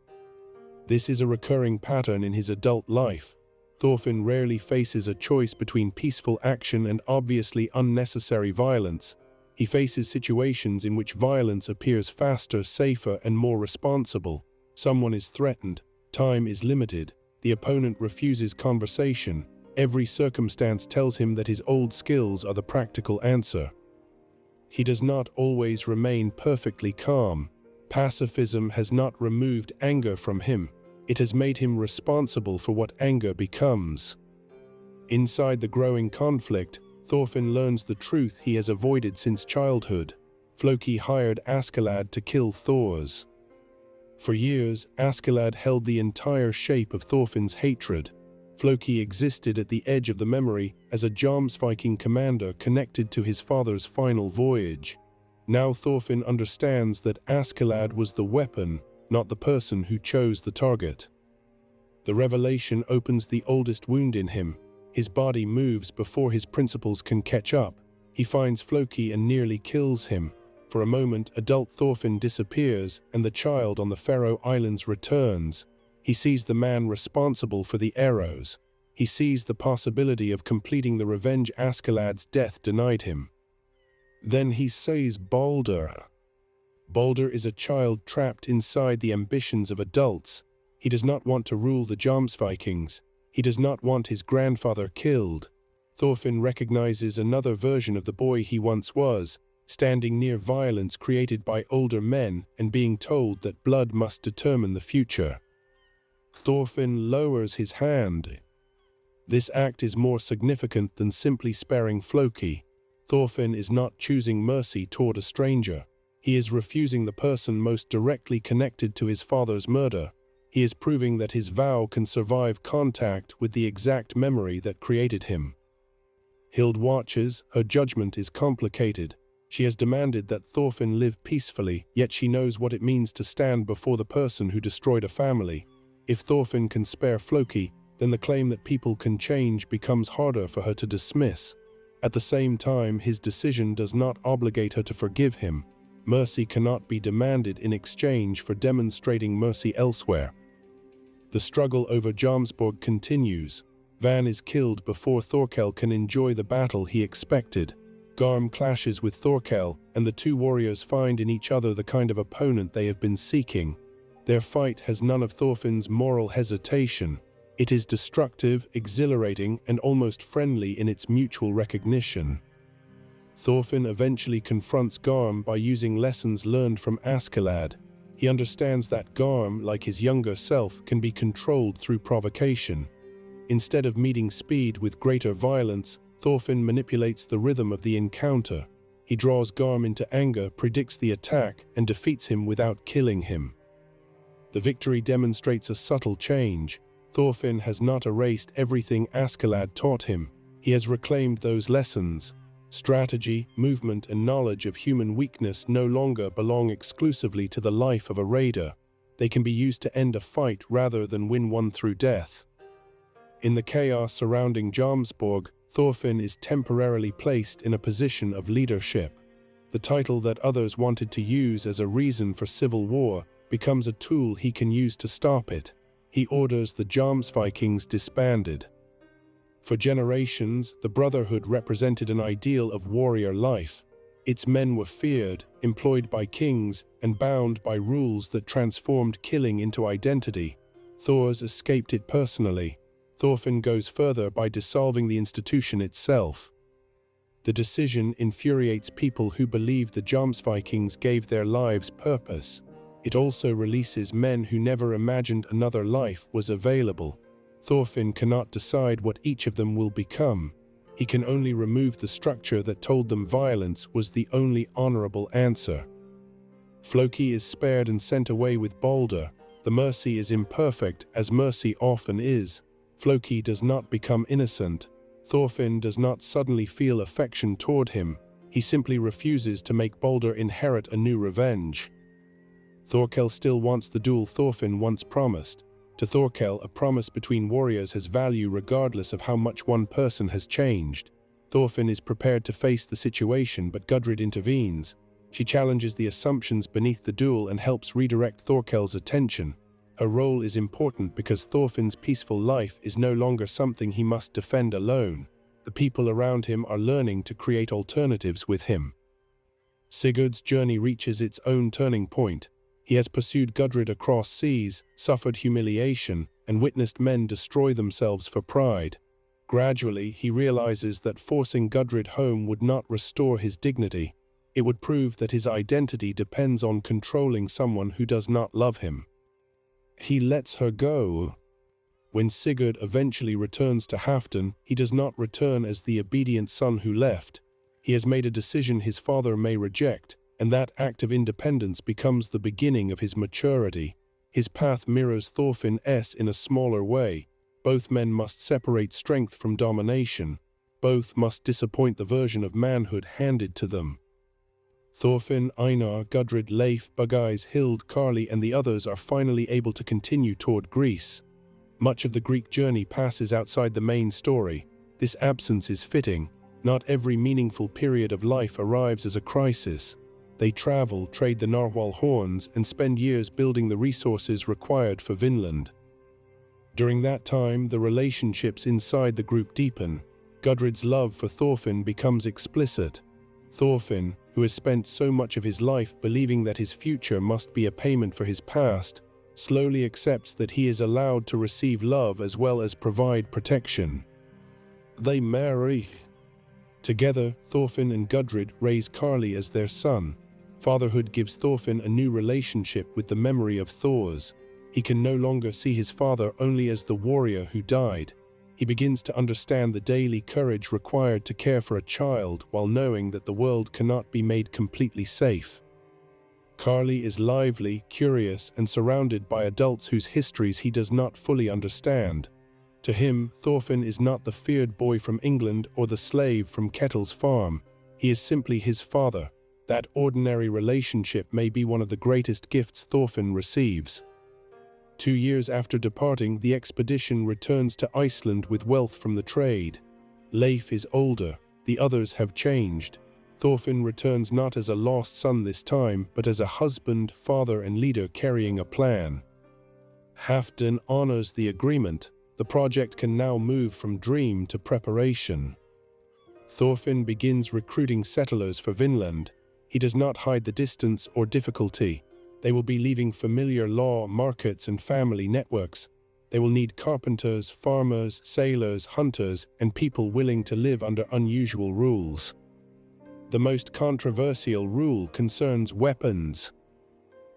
This is a recurring pattern in his adult life. Thorfinn rarely faces a choice between peaceful action and obviously unnecessary violence. He faces situations in which violence appears faster, safer, and more responsible. Someone is threatened. Time is limited. The opponent refuses conversation. Every circumstance tells him that his old skills are the practical answer. He does not always remain perfectly calm. Pacifism has not removed anger from him. It has made him responsible for what anger becomes. Inside the growing conflict, Thorfinn learns the truth he has avoided since childhood. Floki hired Askeladd to kill Thors. For years, Askeladd held the entire shape of Thorfinn's hatred. Floki existed at the edge of the memory as a Jomsviking commander connected to his father's final voyage. Now Thorfinn understands that Askeladd was the weapon, not the person who chose the target. The revelation opens the oldest wound in him. His body moves before his principles can catch up. He finds Floki and nearly kills him. For a moment, adult Thorfinn disappears, and the child on the Faroe Islands returns. He sees the man responsible for the arrows. He sees the possibility of completing the revenge Askeladd's death denied him. Then he sees Baldur. Baldur is a child trapped inside the ambitions of adults. He does not want to rule the Jomsvikings. He does not want his grandfather killed. Thorfinn recognizes another version of the boy he once was, standing near violence created by older men and being told that blood must determine the future. Thorfinn lowers his hand. This act is more significant than simply sparing Floki. Thorfinn is not choosing mercy toward a stranger. He is refusing the person most directly connected to his father's murder. He is proving that his vow can survive contact with the exact memory that created him. Hild watches. Her judgment is complicated. She has demanded that Thorfinn live peacefully, yet she knows what it means to stand before the person who destroyed a family. If Thorfinn can spare Floki, then the claim that people can change becomes harder for her to dismiss. At the same time, his decision does not obligate her to forgive him. Mercy cannot be demanded in exchange for demonstrating mercy elsewhere. The struggle over Jomsborg continues. Van is killed before Thorkel can enjoy the battle he expected. Garm clashes with Thorkel, and the two warriors find in each other the kind of opponent they have been seeking. Their fight has none of Thorfinn's moral hesitation. It is destructive, exhilarating, and almost friendly in its mutual recognition. Thorfinn eventually confronts Garm by using lessons learned from Askeladd. He understands that Garm, like his younger self, can be controlled through provocation. Instead of meeting speed with greater violence, Thorfinn manipulates the rhythm of the encounter. He draws Garm into anger, predicts the attack, and defeats him without killing him. The victory demonstrates a subtle change. Thorfinn has not erased everything Askeladd taught him. He has reclaimed those lessons. Strategy, movement, and knowledge of human weakness no longer belong exclusively to the life of a raider. They can be used to end a fight rather than win one through death. In the chaos surrounding Jomsborg, Thorfinn is temporarily placed in a position of leadership. The title that others wanted to use as a reason for civil war becomes a tool he can use to stop it. He orders the Jomsvikings disbanded. For generations, the Brotherhood represented an ideal of warrior life. Its men were feared, employed by kings, and bound by rules that transformed killing into identity. Thors escaped it personally. Thorfinn goes further by dissolving the institution itself. The decision infuriates people who believe the Jomsvikings gave their lives purpose. It also releases men who never imagined another life was available. Thorfinn cannot decide what each of them will become. He can only remove the structure that told them violence was the only honorable answer. Floki is spared and sent away with Balder. The mercy is imperfect, as mercy often is. Floki does not become innocent. Thorfinn does not suddenly feel affection toward him. He simply refuses to make Balder inherit a new revenge. Thorkel still wants the duel Thorfinn once promised. To Thorkel, a promise between warriors has value regardless of how much one person has changed. Thorfinn is prepared to face the situation, but Gudrid intervenes. She challenges the assumptions beneath the duel and helps redirect Thorkel's attention. Her role is important because Thorfinn's peaceful life is no longer something he must defend alone. The people around him are learning to create alternatives with him. Sigurd's journey reaches its own turning point. He has pursued Gudrid across seas, suffered humiliation, and witnessed men destroy themselves for pride. Gradually, he realizes that forcing Gudrid home would not restore his dignity. It would prove that his identity depends on controlling someone who does not love him. He lets her go. When Sigurd eventually returns to Halfdan, he does not return as the obedient son who left. He has made a decision his father may reject, and that act of independence becomes the beginning of his maturity. His path mirrors Thorfinn's in a smaller way. Both men must separate strength from domination. Both must disappoint the version of manhood handed to them. Thorfinn, Einar, Gudrid, Leif, Bugeyes, Hild, Karli, and the others are finally able to continue toward Greece. Much of the Greek journey passes outside the main story. This absence is fitting. Not every meaningful period of life arrives as a crisis. They travel, trade the narwhal horns, and spend years building the resources required for Vinland. During that time, the relationships inside the group deepen. Gudrid's love for Thorfinn becomes explicit. Thorfinn, who has spent so much of his life believing that his future must be a payment for his past, slowly accepts that he is allowed to receive love as well as provide protection. They marry. Together, Thorfinn and Gudrid raise Karli as their son. Fatherhood gives Thorfinn a new relationship with the memory of Thors. He can no longer see his father only as the warrior who died. He begins to understand the daily courage required to care for a child while knowing that the world cannot be made completely safe. Karli is lively, curious, and surrounded by adults whose histories he does not fully understand. To him, Thorfinn is not the feared boy from England or the slave from Ketil's farm. He is simply his father. That ordinary relationship may be one of the greatest gifts Thorfinn receives. 2 years after departing, the expedition returns to Iceland with wealth from the trade. Leif is older. The others have changed. Thorfinn returns not as a lost son this time, but as a husband, father, and leader carrying a plan. Halfdan honors the agreement. The project can now move from dream to preparation. Thorfinn begins recruiting settlers for Vinland. He does not hide the distance or difficulty. They will be leaving familiar law, markets, and family networks. They will need carpenters, farmers, sailors, hunters, and people willing to live under unusual rules. The most controversial rule concerns weapons.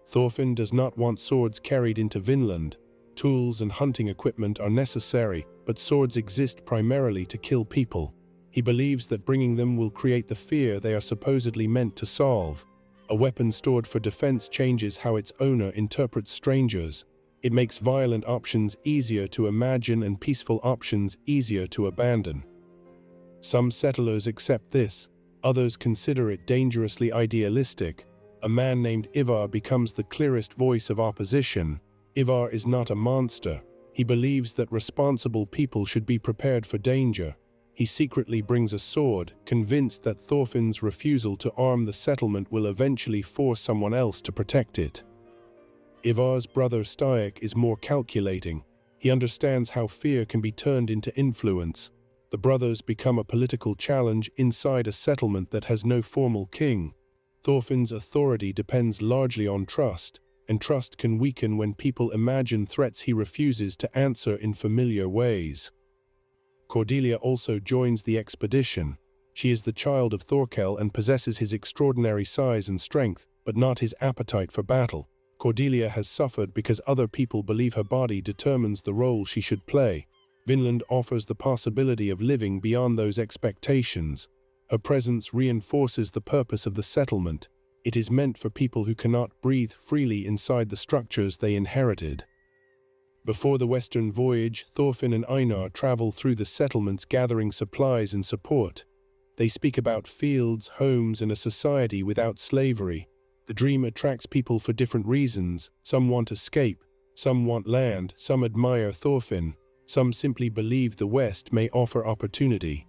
Thorfinn does not want swords carried into Vinland. Tools and hunting equipment are necessary, but swords exist primarily to kill people. He believes that bringing them will create the fear they are supposedly meant to solve. A weapon stored for defense changes how its owner interprets strangers. It makes violent options easier to imagine and peaceful options easier to abandon. Some settlers accept this. Others consider it dangerously idealistic. A man named Ivar becomes the clearest voice of opposition. Ivar is not a monster. He believes that responsible people should be prepared for danger. He secretly brings a sword, convinced that Thorfinn's refusal to arm the settlement will eventually force someone else to protect it. Ivar's brother Styrk is more calculating. He understands how fear can be turned into influence. The brothers become a political challenge inside a settlement that has no formal king. Thorfinn's authority depends largely on trust, and trust can weaken when people imagine threats he refuses to answer in familiar ways. Cordelia also joins the expedition. She is the child of Thorkel and possesses his extraordinary size and strength, but not his appetite for battle. Cordelia has suffered because other people believe her body determines the role she should play. Vinland offers the possibility of living beyond those expectations. Her presence reinforces the purpose of the settlement. It is meant for people who cannot breathe freely inside the structures they inherited. Before the western voyage, Thorfinn and Einar travel through the settlements gathering supplies and support. They speak about fields, homes, and a society without slavery. The dream attracts people for different reasons. Some want escape, some want land, some admire Thorfinn, some simply believe the West may offer opportunity.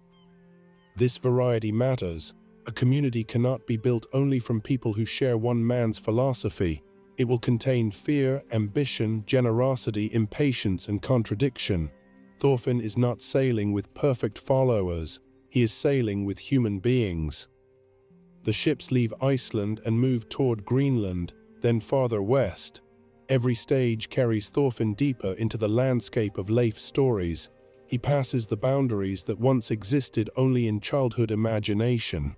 This variety matters. A community cannot be built only from people who share one man's philosophy. It will contain fear, ambition, generosity, impatience, and contradiction. Thorfinn is not sailing with perfect followers. He is sailing with human beings. The ships leave Iceland and move toward Greenland, then farther west. Every stage carries Thorfinn deeper into the landscape of Leif's stories. He passes the boundaries that once existed only in childhood imagination.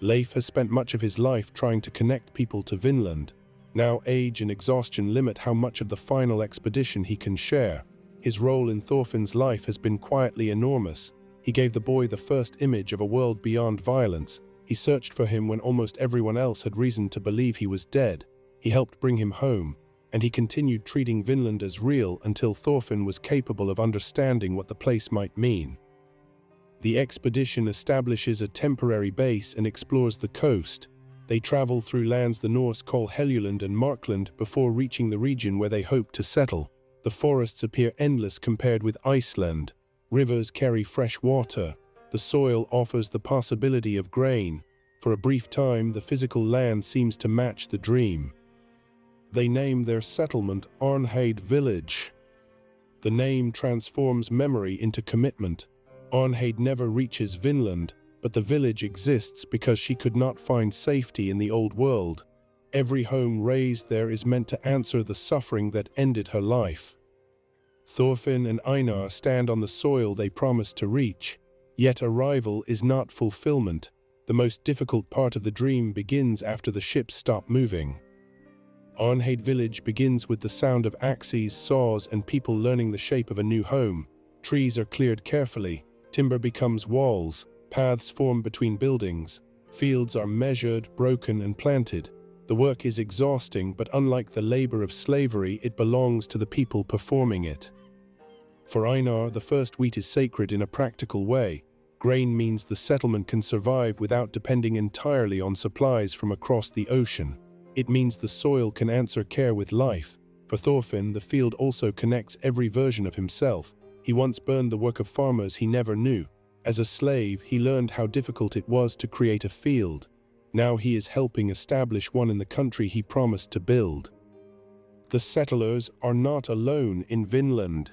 Leif has spent much of his life trying to connect people to Vinland. Now age and exhaustion limit how much of the final expedition he can share. His role in Thorfinn's life has been quietly enormous. He gave the boy the first image of a world beyond violence. He searched for him when almost everyone else had reason to believe he was dead. He helped bring him home, and he continued treating Vinland as real until Thorfinn was capable of understanding what the place might mean. The expedition establishes a temporary base and explores the coast. They travel through lands the Norse call Helluland and Markland before reaching the region where they hope to settle. The forests appear endless compared with Iceland. Rivers carry fresh water. The soil offers the possibility of grain. For a brief time, the physical land seems to match the dream. They name their settlement Arnheid Village. The name transforms memory into commitment. Arnheid never reaches Vinland, but the village exists because she could not find safety in the old world. Every home raised there is meant to answer the suffering that ended her life. Thorfinn and Einar stand on the soil they promised to reach. Yet arrival is not fulfillment. The most difficult part of the dream begins after the ships stop moving. Arnheid village begins with the sound of axes, saws, and people learning the shape of a new home. Trees are cleared carefully. Timber becomes walls. Paths form between buildings. Fields are measured, broken, and planted. The work is exhausting, but unlike the labor of slavery, it belongs to the people performing it. For Einar, the first wheat is sacred in a practical way. Grain means the settlement can survive without depending entirely on supplies from across the ocean. It means the soil can answer care with life. For Thorfinn, the field also connects every version of himself. He once burned the work of farmers he never knew. As a slave, he learned how difficult it was to create a field. Now he is helping establish one in the country he promised to build. The settlers are not alone in Vinland.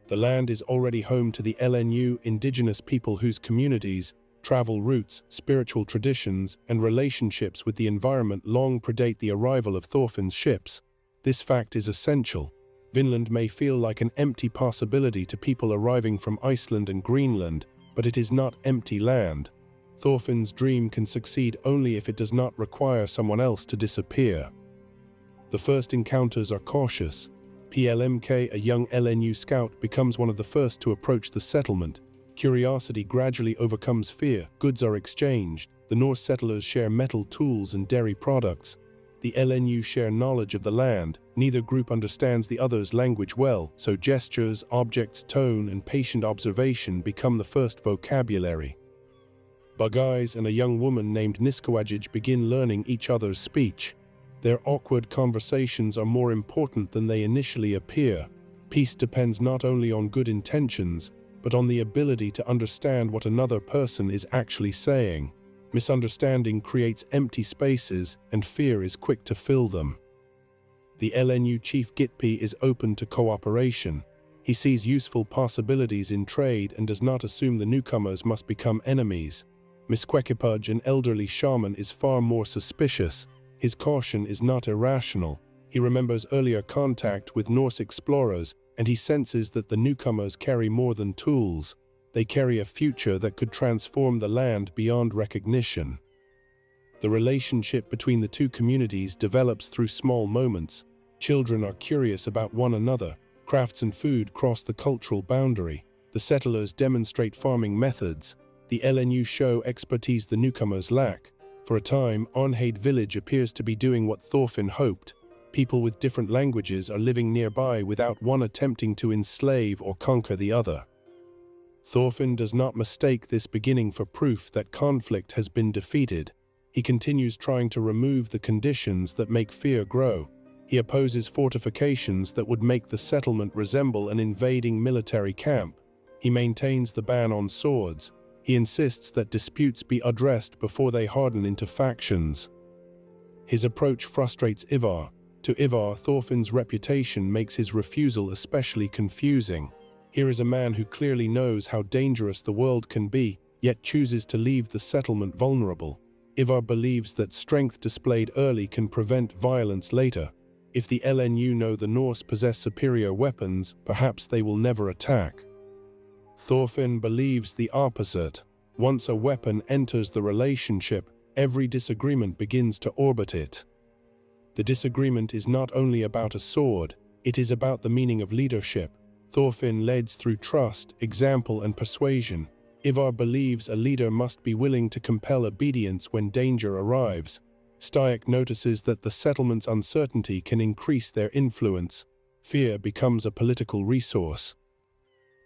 The land is already home to the LNU, indigenous people whose communities, travel routes, spiritual traditions, and relationships with the environment long predate the arrival of Thorfinn's ships. This fact is essential. Vinland may feel like an empty possibility to people arriving from Iceland and Greenland, but it is not empty land. Thorfinn's dream can succeed only if it does not require someone else to disappear. The first encounters are cautious. PLMK, a young LNU scout, becomes one of the first to approach the settlement. Curiosity gradually overcomes fear. Goods are exchanged. The Norse settlers share metal tools and dairy products. The LNU share knowledge of the land. Neither group understands the other's language well, so gestures, objects, tone, and patient observation become the first vocabulary. Bugeyes and a young woman named Niskawajij begin learning each other's speech. Their awkward conversations are more important than they initially appear. Peace depends not only on good intentions, but on the ability to understand what another person is actually saying. Misunderstanding creates empty spaces, and fear is quick to fill them. The LNU chief Gitpi is open to cooperation. He sees useful possibilities in trade and does not assume the newcomers must become enemies. Misquekipudge, an elderly shaman, is far more suspicious. His caution is not irrational. He remembers earlier contact with Norse explorers, and he senses that the newcomers carry more than tools. They carry a future that could transform the land beyond recognition. The relationship between the two communities develops through small moments. Children are curious about one another. Crafts and food cross the cultural boundary. The settlers demonstrate farming methods. The LNU show expertise the newcomers lack. For a time, Arnheid village appears to be doing what Thorfinn hoped. People with different languages are living nearby without one attempting to enslave or conquer the other. Thorfinn does not mistake this beginning for proof that conflict has been defeated. He continues trying to remove the conditions that make fear grow. He opposes fortifications that would make the settlement resemble an invading military camp. He maintains the ban on swords. He insists that disputes be addressed before they harden into factions. His approach frustrates Ivar. To Ivar, Thorfinn's reputation makes his refusal especially confusing. Here is a man who clearly knows how dangerous the world can be, yet chooses to leave the settlement vulnerable. Ivar believes that strength displayed early can prevent violence later. If the LNU know the Norse possess superior weapons, perhaps they will never attack. Thorfinn believes the opposite. Once a weapon enters the relationship, every disagreement begins to orbit it. The disagreement is not only about a sword, it is about the meaning of leadership. Thorfinn leads through trust, example, and persuasion. Ivar believes a leader must be willing to compel obedience when danger arrives. Stayek notices that the settlement's uncertainty can increase their influence. Fear becomes a political resource.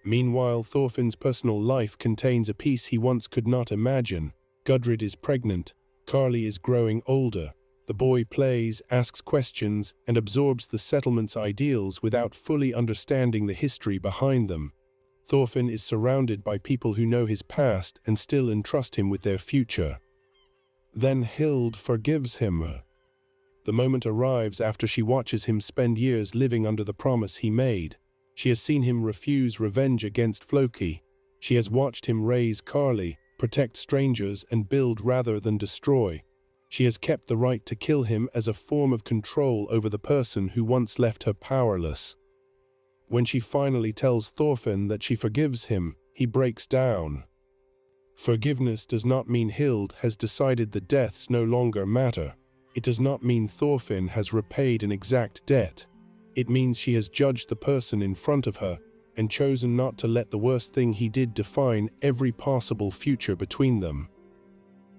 Meanwhile, Thorfinn's personal life contains a piece he once could not imagine. Gudrid is pregnant. Carly is growing older. The boy plays, asks questions, and absorbs the settlement's ideals without fully understanding the history behind them. Thorfinn is surrounded by people who know his past and still entrust him with their future. Then Hild forgives him. The moment arrives after she watches him spend years living under the promise he made. She has seen him refuse revenge against Floki. She has watched him raise Carly, protect strangers, and build rather than destroy. She has kept the right to kill him as a form of control over the person who once left her powerless. When she finally tells Thorfinn that she forgives him, he breaks down. Forgiveness does not mean Hild has decided the deaths no longer matter. It does not mean Thorfinn has repaid an exact debt. It means she has judged the person in front of her and chosen not to let the worst thing he did define every possible future between them.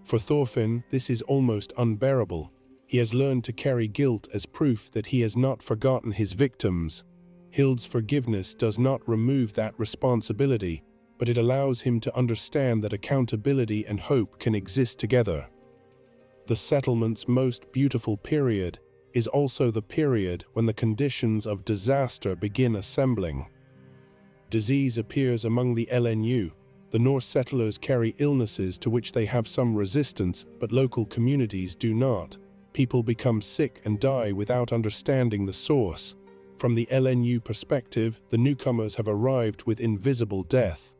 For Thorfinn, this is almost unbearable. He has learned to carry guilt as proof that he has not forgotten his victims. Hild's forgiveness does not remove that responsibility, but it allows him to understand that accountability and hope can exist together. The settlement's most beautiful period is also the period when the conditions of disaster begin assembling. Disease appears among the LNU. The Norse settlers carry illnesses to which they have some resistance, but local communities do not. People become sick and die without understanding the source. From the LNU perspective, the newcomers have arrived with invisible death.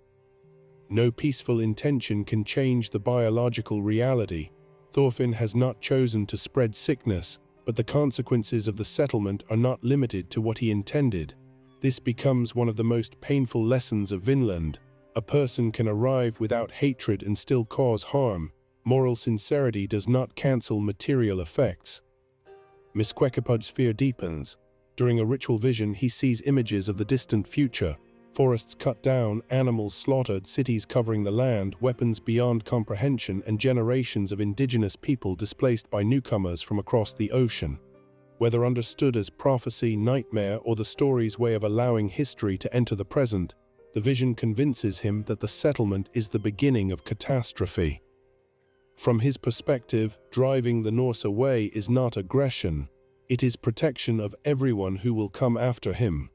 No peaceful intention can change the biological reality. Thorfinn has not chosen to spread sickness, but the consequences of the settlement are not limited to what he intended. This becomes one of the most painful lessons of Vinland. A person can arrive without hatred and still cause harm. Moral sincerity does not cancel material effects. Misquekipudge's fear deepens. During a ritual vision, he sees images of the distant future. Forests cut down, animals slaughtered, cities covering the land, weapons beyond comprehension, and generations of indigenous people displaced by newcomers from across the ocean. Whether understood as prophecy, nightmare, or the story's way of allowing history to enter the present, the vision convinces him that the settlement is the beginning of catastrophe. From his perspective, driving the Norse away is not aggression. It is protection of everyone who will come after him.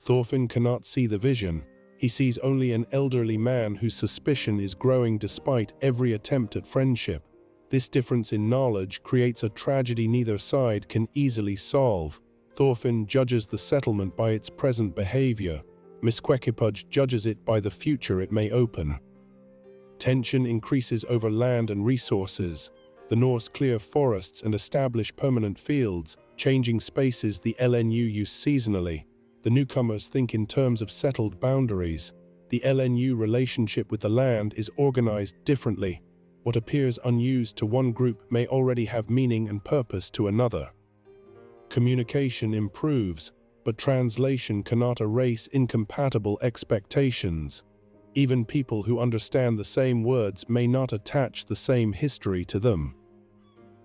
Thorfinn cannot see the vision. He sees only an elderly man whose suspicion is growing despite every attempt at friendship. This difference in knowledge creates a tragedy neither side can easily solve. Thorfinn judges the settlement by its present behavior. Misquequipudge judges it by the future it may open. Tension increases over land and resources. The Norse clear forests and establish permanent fields, changing spaces the LNU use seasonally. The newcomers think in terms of settled boundaries. The LNU relationship with the land is organized differently. What appears unused to one group may already have meaning and purpose to another. Communication improves, but translation cannot erase incompatible expectations. Even people who understand the same words may not attach the same history to them.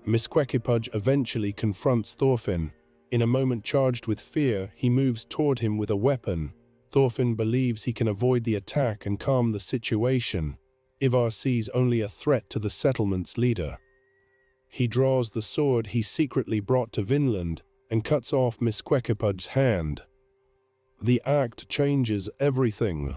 Misquequipudge eventually confronts Thorfinn. In a moment charged with fear, he moves toward him with a weapon. Thorfinn believes he can avoid the attack and calm the situation. Ivar sees only a threat to the settlement's leader. He draws the sword he secretly brought to Vinland and cuts off Misquequipudge's hand. The act changes everything.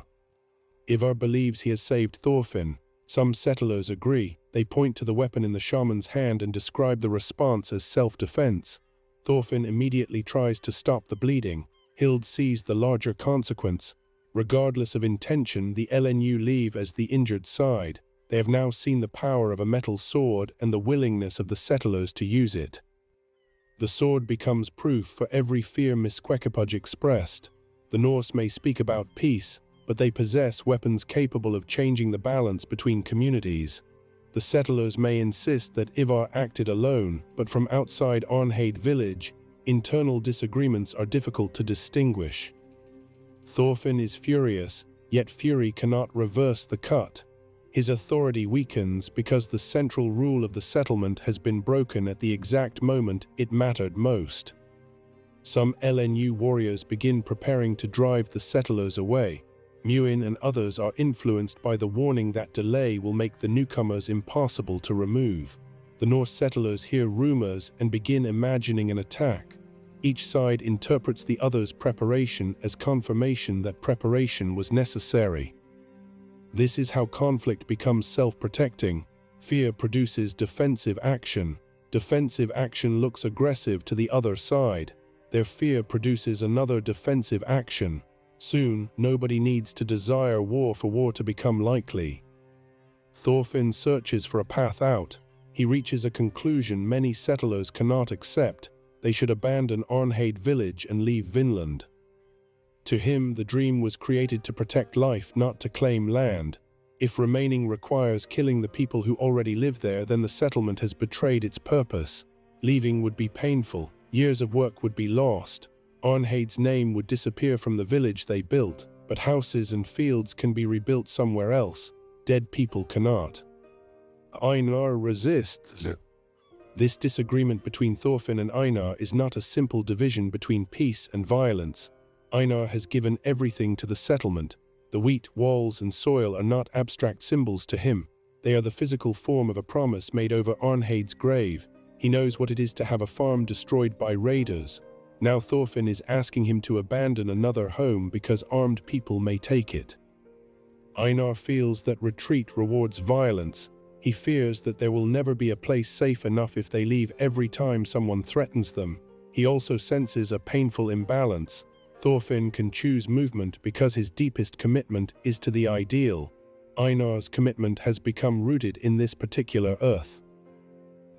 Ivar believes he has saved Thorfinn. Some settlers agree. They point to the weapon in the shaman's hand and describe the response as self-defense. Thorfinn immediately tries to stop the bleeding. Hild sees the larger consequence. Regardless of intention, the LNU leave as the injured side. They have now seen the power of a metal sword and the willingness of the settlers to use it. The sword becomes proof for every fear Misquequipudge expressed. The Norse may speak about peace, but they possess weapons capable of changing the balance between communities. The settlers may insist that Ivar acted alone, but from outside Arnheid village, internal disagreements are difficult to distinguish. Thorfinn is furious, yet fury cannot reverse the cut. His authority weakens because the central rule of the settlement has been broken at the exact moment it mattered most. Some LNU warriors begin preparing to drive the settlers away. Muin and others are influenced by the warning that delay will make the newcomers impossible to remove. The Norse settlers hear rumors and begin imagining an attack. Each side interprets the other's preparation as confirmation that preparation was necessary. This is how conflict becomes self-protecting. Fear produces defensive action. Defensive action looks aggressive to the other side. Their fear produces another defensive action. Soon, nobody needs to desire war for war to become likely. Thorfinn searches for a path out. He reaches a conclusion many settlers cannot accept. They should abandon Arnheid village and leave Vinland. To him, the dream was created to protect life, not to claim land. If remaining requires killing the people who already live there, then the settlement has betrayed its purpose. Leaving would be painful. Years of work would be lost. Arnheid's name would disappear from the village they built, but houses and fields can be rebuilt somewhere else. Dead people cannot. Einar resists. This disagreement between Thorfinn and Einar is not a simple division between peace and violence. Einar has given everything to the settlement. The wheat, walls, and soil are not abstract symbols to him. They are the physical form of a promise made over Arnheid's grave. He knows what it is to have a farm destroyed by raiders. Now Thorfinn is asking him to abandon another home because armed people may take it. Einar feels that retreat rewards violence. He fears that there will never be a place safe enough if they leave every time someone threatens them. He also senses a painful imbalance. Thorfinn can choose movement because his deepest commitment is to the ideal. Einar's commitment has become rooted in this particular earth.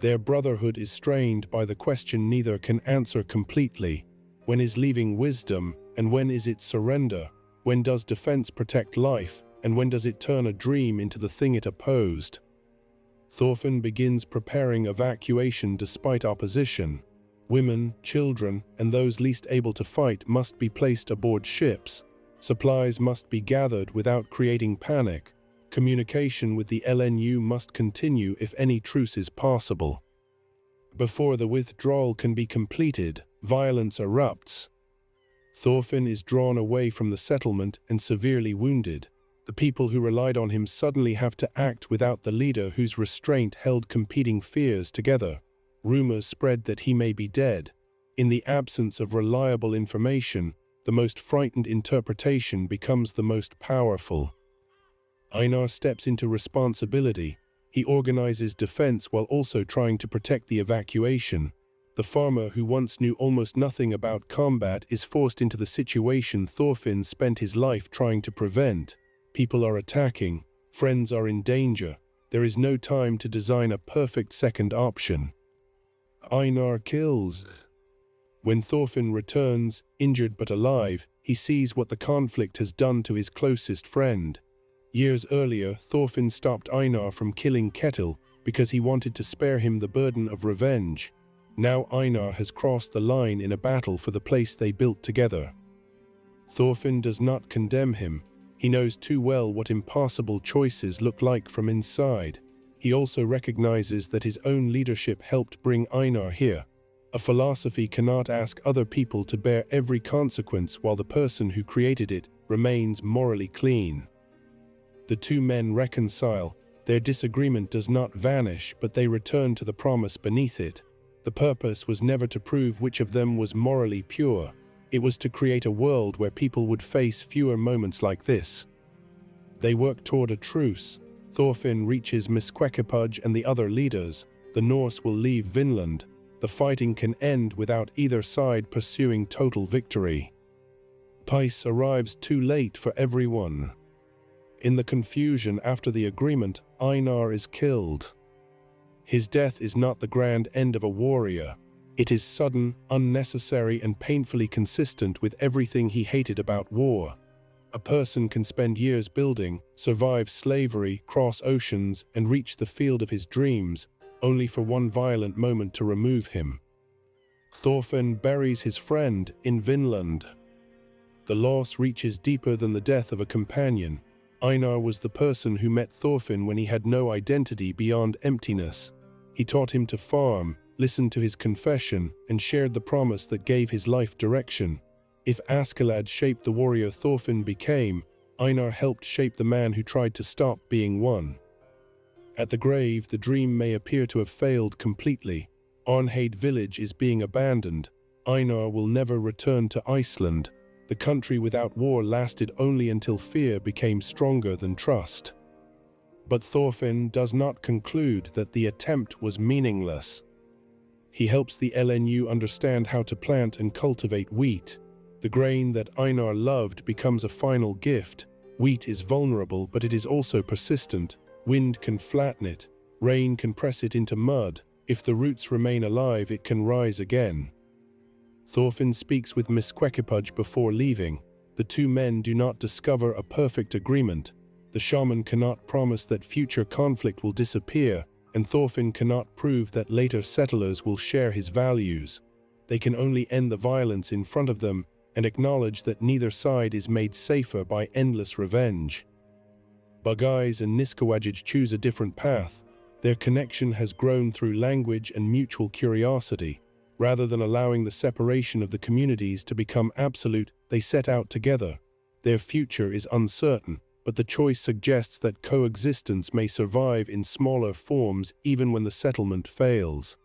Their brotherhood is strained by the question neither can answer completely. When is leaving wisdom, and when is it surrender? When does defense protect life, and when does it turn a dream into the thing it opposed? Thorfinn begins preparing evacuation despite opposition. Women, children, and those least able to fight must be placed aboard ships. Supplies must be gathered without creating panic. Communication with the LNU must continue if any truce is possible. Before the withdrawal can be completed, violence erupts. Thorfinn is drawn away from the settlement and severely wounded. The people who relied on him suddenly have to act without the leader whose restraint held competing fears together. Rumors spread that he may be dead. In the absence of reliable information, The most frightened interpretation becomes the most powerful. Einar steps into responsibility. He organizes defense while also trying to protect the evacuation. The farmer who once knew almost nothing about combat is forced into the situation Thorfinn spent his life trying to prevent. People are attacking. Friends are in danger. There is no time to design a perfect second option. Einar kills. When Thorfinn returns, injured but alive, he sees what the conflict has done to his closest friend. Years earlier, Thorfinn stopped Einar from killing Ketil because he wanted to spare him the burden of revenge. Now Einar has crossed the line in a battle for the place they built together. Thorfinn does not condemn him. He knows too well what impossible choices look like from inside. He also recognizes that his own leadership helped bring Einar here. A philosophy cannot ask other people to bear every consequence while the person who created it remains morally clean. The two men reconcile. Their disagreement does not vanish, but they return to the promise beneath it. The purpose was never to prove which of them was morally pure. It was to create a world where people would face fewer moments like this. They work toward a truce. Thorfinn reaches Misquequepudge and the other leaders. The Norse will leave Vinland. The fighting can end without either side pursuing total victory. Peace arrives too late for everyone. In the confusion after the agreement, Einar is killed. His death is not the grand end of a warrior. It is sudden, unnecessary, and painfully consistent with everything he hated about war. A person can spend years building, survive slavery, cross oceans, and reach the field of his dreams, only for one violent moment to remove him. Thorfinn buries his friend in Vinland. The loss reaches deeper than the death of a companion. Einar was the person who met Thorfinn when he had no identity beyond emptiness. He taught him to farm, listened to his confession, and shared the promise that gave his life direction. If Askeladd shaped the warrior Thorfinn became, Einar helped shape the man who tried to stop being one. At the grave, the dream may appear to have failed completely. Arnheid village is being abandoned. Einar will never return to Iceland. The country without war lasted only until fear became stronger than trust. But Thorfinn does not conclude that the attempt was meaningless. He helps the LNU understand how to plant and cultivate wheat. The grain that Einar loved becomes a final gift. Wheat is vulnerable, but it is also persistent. Wind can flatten it. Rain can press it into mud. If the roots remain alive, it can rise again. Thorfinn speaks with Misquequepudge before leaving. The two men do not discover a perfect agreement. The shaman cannot promise that future conflict will disappear, and Thorfinn cannot prove that later settlers will share his values. They can only end the violence in front of them and acknowledge that neither side is made safer by endless revenge. Bugeyes and Nisquawajij choose a different path. Their connection has grown through language and mutual curiosity. Rather than allowing the separation of the communities to become absolute, they set out together. Their future is uncertain, but the choice suggests that coexistence may survive in smaller forms even when the settlement fails.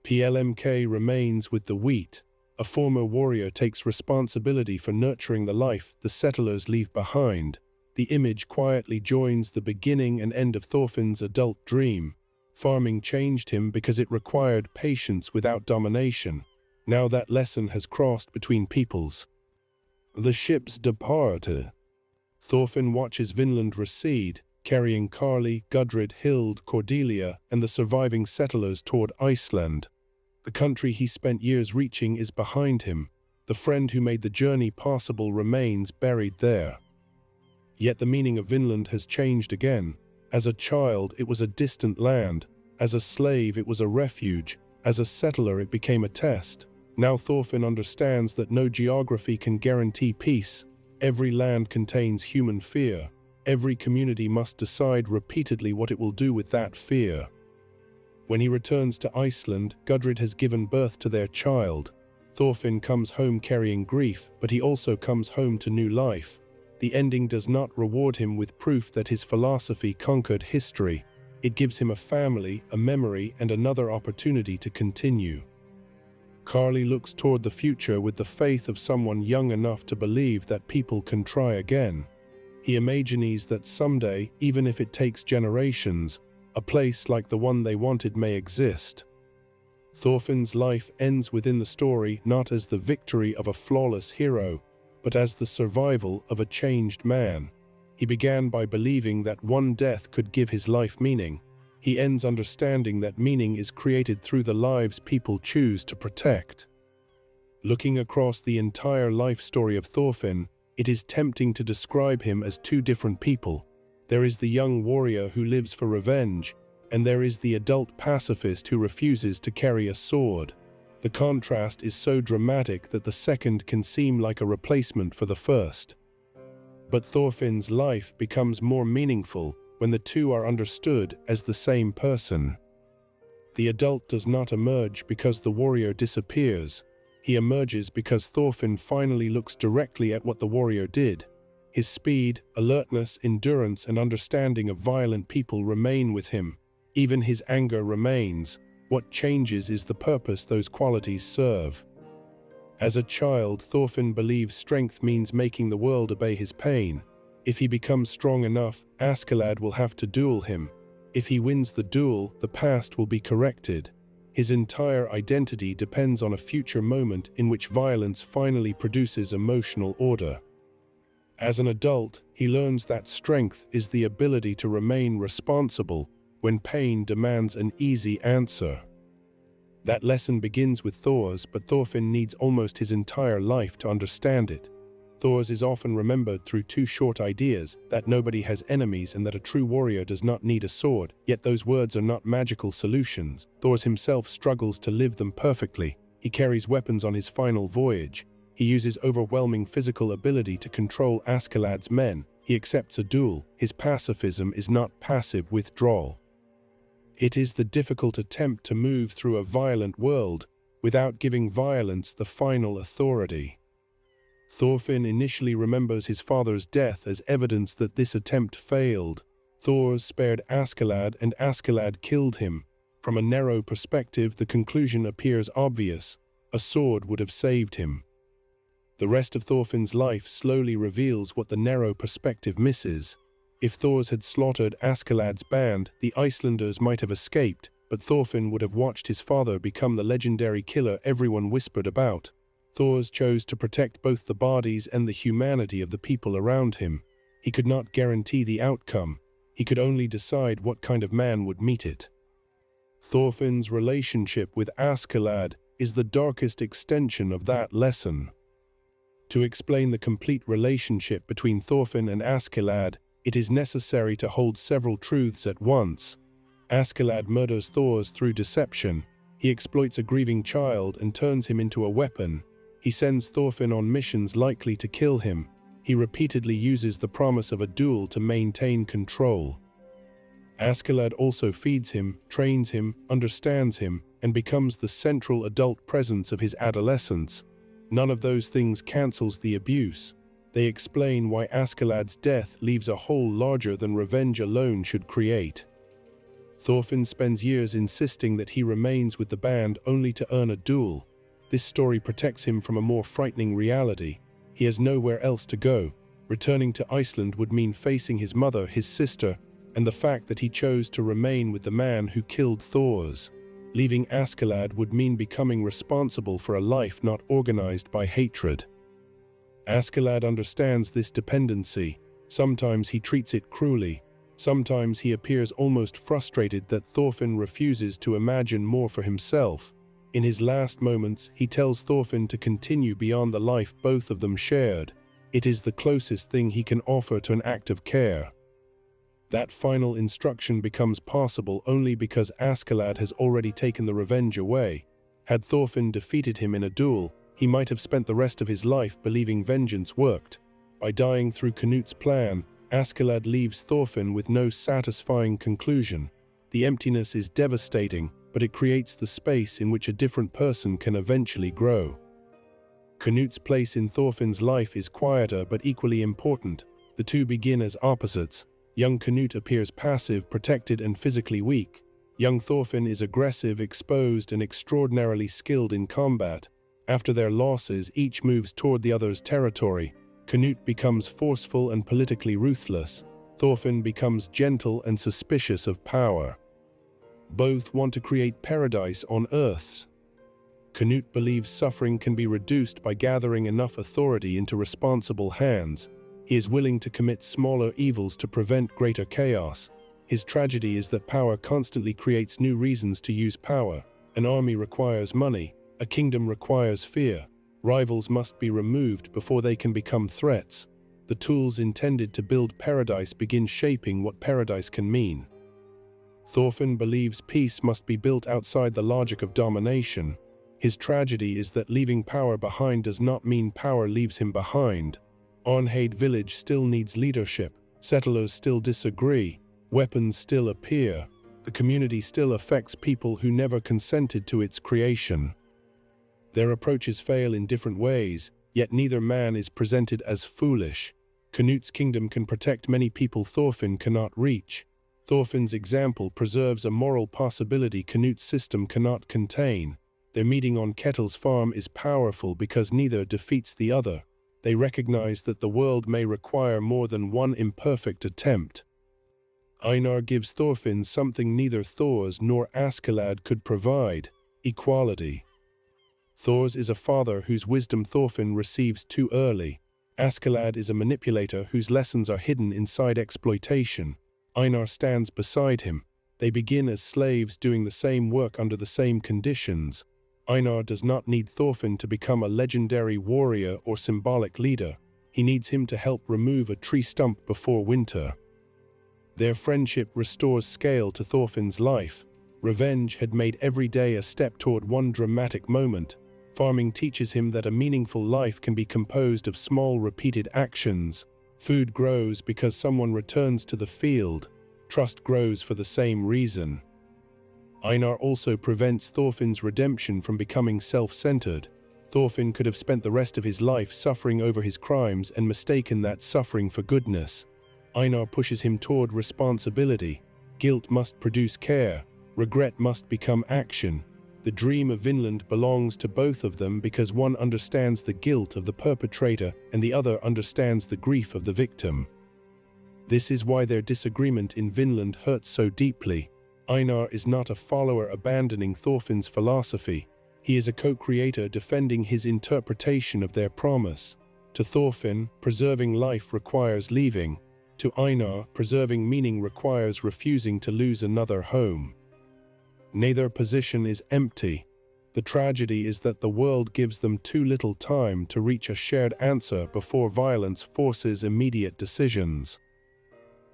PLMK remains with the wheat. A former warrior takes responsibility for nurturing the life the settlers leave behind. The image quietly joins the beginning and end of Thorfinn's adult dream. Farming changed him because it required patience without domination. Now that lesson has crossed between peoples. The ships depart. Thorfinn watches Vinland recede, carrying Karli, Gudrid, Hild, Cordelia, and the surviving settlers toward Iceland. The country he spent years reaching is behind him. The friend who made the journey possible remains buried there. Yet the meaning of Vinland has changed again. As a child, it was a distant land. As a slave, it was a refuge. As a settler, it became a test. Now Thorfinn understands that no geography can guarantee peace. Every land contains human fear. Every community must decide repeatedly what it will do with that fear. When he returns to Iceland, Gudrid has given birth to their child. Thorfinn comes home carrying grief, but he also comes home to new life. The ending does not reward him with proof that his philosophy conquered history. It gives him a family, a memory, and another opportunity to continue. Carly looks toward the future with the faith of someone young enough to believe that people can try again. He imagines that someday, even if it takes generations, a place like the one they wanted may exist. Thorfinn's life ends within the story not as the victory of a flawless hero, but as the survival of a changed man. He began by believing that one death could give his life meaning. He ends understanding that meaning is created through the lives people choose to protect. Looking across the entire life story of Thorfinn, it is tempting to describe him as two different people. There is the young warrior who lives for revenge, and there is the adult pacifist who refuses to carry a sword. The contrast is so dramatic that the second can seem like a replacement for the first. But Thorfinn's life becomes more meaningful when the two are understood as the same person. The adult does not emerge because the warrior disappears. He emerges because Thorfinn finally looks directly at what the warrior did. His speed, alertness, endurance, and understanding of violent people remain with him. Even his anger remains. What changes is the purpose those qualities serve. As a child, Thorfinn believes strength means making the world obey his pain. If he becomes strong enough, Askeladd will have to duel him. If he wins the duel, the past will be corrected. His entire identity depends on a future moment in which violence finally produces emotional order. As an adult, he learns that strength is the ability to remain responsible when pain demands an easy answer. That lesson begins with Thor's, but Thorfinn needs almost his entire life to understand it. Thor's is often remembered through two short ideas, that nobody has enemies and that a true warrior does not need a sword, yet those words are not magical solutions. Thor's himself struggles to live them perfectly. He carries weapons on his final voyage. He uses overwhelming physical ability to control Askeladd's men. He accepts a duel. His pacifism is not passive withdrawal. It is the difficult attempt to move through a violent world without giving violence the final authority. Thorfinn initially remembers his father's death as evidence that this attempt failed. Thor spared Askeladd and Askeladd killed him. From a narrow perspective, the conclusion appears obvious. A sword would have saved him. The rest of Thorfinn's life slowly reveals what the narrow perspective misses. If Thors had slaughtered Askeladd's band, the Icelanders might have escaped, but Thorfinn would have watched his father become the legendary killer everyone whispered about. Thors chose to protect both the bodies and the humanity of the people around him. He could not guarantee the outcome. He could only decide what kind of man would meet it. Thorfinn's relationship with Askeladd is the darkest extension of that lesson. To explain the complete relationship between Thorfinn and Askeladd, it is necessary to hold several truths at once. Askeladd murders Thors through deception. He exploits a grieving child and turns him into a weapon. He sends Thorfinn on missions likely to kill him. He repeatedly uses the promise of a duel to maintain control. Askeladd also feeds him, trains him, understands him, and becomes the central adult presence of his adolescence. None of those things cancels the abuse. They explain why Askeladd's death leaves a hole larger than revenge alone should create. Thorfinn spends years insisting that he remains with the band only to earn a duel. This story protects him from a more frightening reality. He has nowhere else to go. Returning to Iceland would mean facing his mother, his sister, and the fact that he chose to remain with the man who killed Thors. Leaving Askeladd would mean becoming responsible for a life not organized by hatred. Askeladd understands this dependency. Sometimes he treats it cruelly. Sometimes he appears almost frustrated that Thorfinn refuses to imagine more for himself. In his last moments, he tells Thorfinn to continue beyond the life both of them shared. It is the closest thing he can offer to an act of care. That final instruction becomes possible only because Askeladd has already taken the revenge away. Had Thorfinn defeated him in a duel, he might have spent the rest of his life believing vengeance worked. By dying through Canut's plan, Askeladd leaves Thorfinn with no satisfying conclusion. The emptiness is devastating, but it creates the space in which a different person can eventually grow. Canut's place in Thorfinn's life is quieter but equally important. The two begin as opposites. Young Canut appears passive, protected, and physically weak. Young Thorfinn is aggressive, exposed, and extraordinarily skilled in combat. After their losses, each moves toward the other's territory. Canute becomes forceful and politically ruthless. Thorfinn becomes gentle and suspicious of power. Both want to create paradise on Earth. Canute believes suffering can be reduced by gathering enough authority into responsible hands. He is willing to commit smaller evils to prevent greater chaos. His tragedy is that power constantly creates new reasons to use power. An army requires money. A kingdom requires fear. Rivals must be removed before they can become threats. The tools intended to build paradise begin shaping what paradise can mean. Thorfinn believes peace must be built outside the logic of domination. His tragedy is that leaving power behind does not mean power leaves him behind. Arnheid village still needs leadership. Settlers still disagree. Weapons still appear. The community still affects people who never consented to its creation. Their approaches fail in different ways, yet neither man is presented as foolish. Canute's kingdom can protect many people Thorfinn cannot reach. Thorfinn's example preserves a moral possibility Canute's system cannot contain. Their meeting on Ketil's farm is powerful because neither defeats the other. They recognize that the world may require more than one imperfect attempt. Einar gives Thorfinn something neither Thor's nor Askeladd could provide: equality. Thor's is a father whose wisdom Thorfinn receives too early. Askeladd is a manipulator whose lessons are hidden inside exploitation. Einar stands beside him. They begin as slaves doing the same work under the same conditions. Einar does not need Thorfinn to become a legendary warrior or symbolic leader. He needs him to help remove a tree stump before winter. Their friendship restores scale to Thorfinn's life. Revenge had made every day a step toward one dramatic moment. Farming teaches him that a meaningful life can be composed of small repeated actions. Food grows because someone returns to the field. Trust grows for the same reason. Einar also prevents Thorfinn's redemption from becoming self-centered. Thorfinn could have spent the rest of his life suffering over his crimes and mistaken that suffering for goodness. Einar pushes him toward responsibility. Guilt must produce care. Regret must become action. The dream of Vinland belongs to both of them because one understands the guilt of the perpetrator and the other understands the grief of the victim. This is why their disagreement in Vinland hurts so deeply. Einar is not a follower abandoning Thorfinn's philosophy. He is a co-creator defending his interpretation of their promise. To Thorfinn, preserving life requires leaving. To Einar, preserving meaning requires refusing to lose another home. Neither position is empty. The tragedy is that the world gives them too little time to reach a shared answer before violence forces immediate decisions.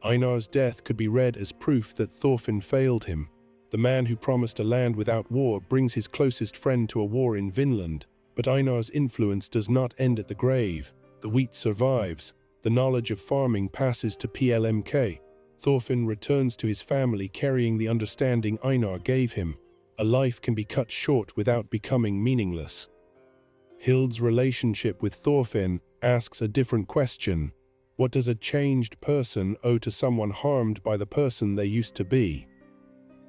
Einar's death could be read as proof that Thorfinn failed him. The man who promised a land without war brings his closest friend to a war in Vinland, but Einar's influence does not end at the grave. The wheat survives. The knowledge of farming passes to PLMK. Thorfinn returns to his family carrying the understanding Einar gave him. A life can be cut short without becoming meaningless. Hild's relationship with Thorfinn asks a different question. What does a changed person owe to someone harmed by the person they used to be?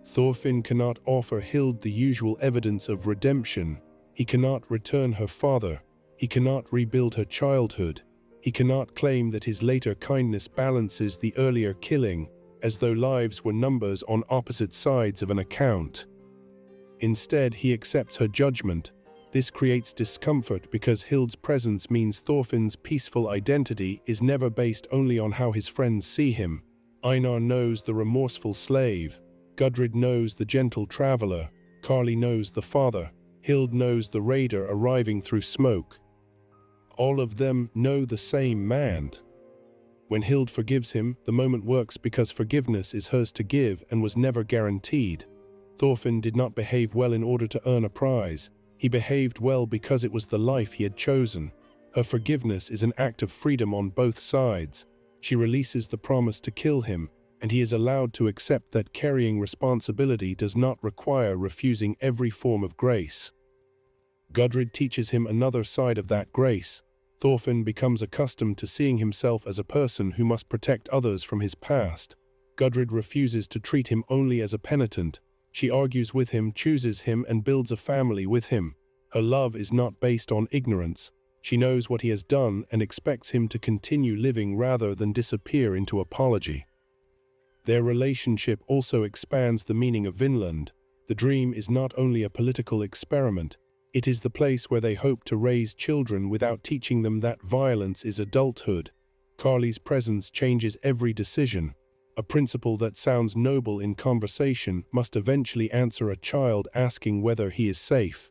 Thorfinn cannot offer Hild the usual evidence of redemption. He cannot return her father. He cannot rebuild her childhood. He cannot claim that his later kindness balances the earlier killing, as though lives were numbers on opposite sides of an account. Instead, he accepts her judgment. This creates discomfort because Hild's presence means Thorfinn's peaceful identity is never based only on how his friends see him. Einar knows the remorseful slave. Gudrid knows the gentle traveler. Karli knows the father. Hild knows the raider arriving through smoke. All of them know the same man. When Hild forgives him, the moment works because forgiveness is hers to give and was never guaranteed. Thorfinn did not behave well in order to earn a prize. He behaved well because it was the life he had chosen. Her forgiveness is an act of freedom on both sides. She releases the promise to kill him, and he is allowed to accept that carrying responsibility does not require refusing every form of grace. Gudrid teaches him another side of that grace. Thorfinn becomes accustomed to seeing himself as a person who must protect others from his past. Gudrid refuses to treat him only as a penitent. She argues with him, chooses him, and builds a family with him. Her love is not based on ignorance. She knows what he has done and expects him to continue living rather than disappear into apology. Their relationship also expands the meaning of Vinland. The dream is not only a political experiment, it is the place where they hope to raise children without teaching them that violence is adulthood. Carly's presence changes every decision. A principle that sounds noble in conversation must eventually answer a child asking whether he is safe.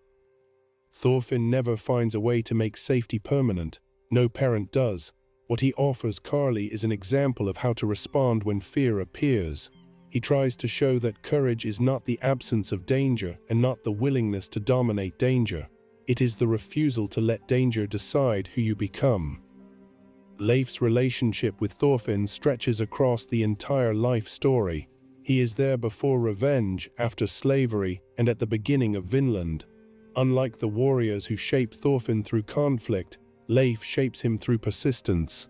Thorfinn never finds a way to make safety permanent. No parent does. What he offers Carly is an example of how to respond when fear appears. He tries to show that courage is not the absence of danger and not the willingness to dominate danger. It is the refusal to let danger decide who you become. Leif's relationship with Thorfinn stretches across the entire life story. He is there before revenge, after slavery, and at the beginning of Vinland. Unlike the warriors who shaped Thorfinn through conflict, Leif shapes him through persistence.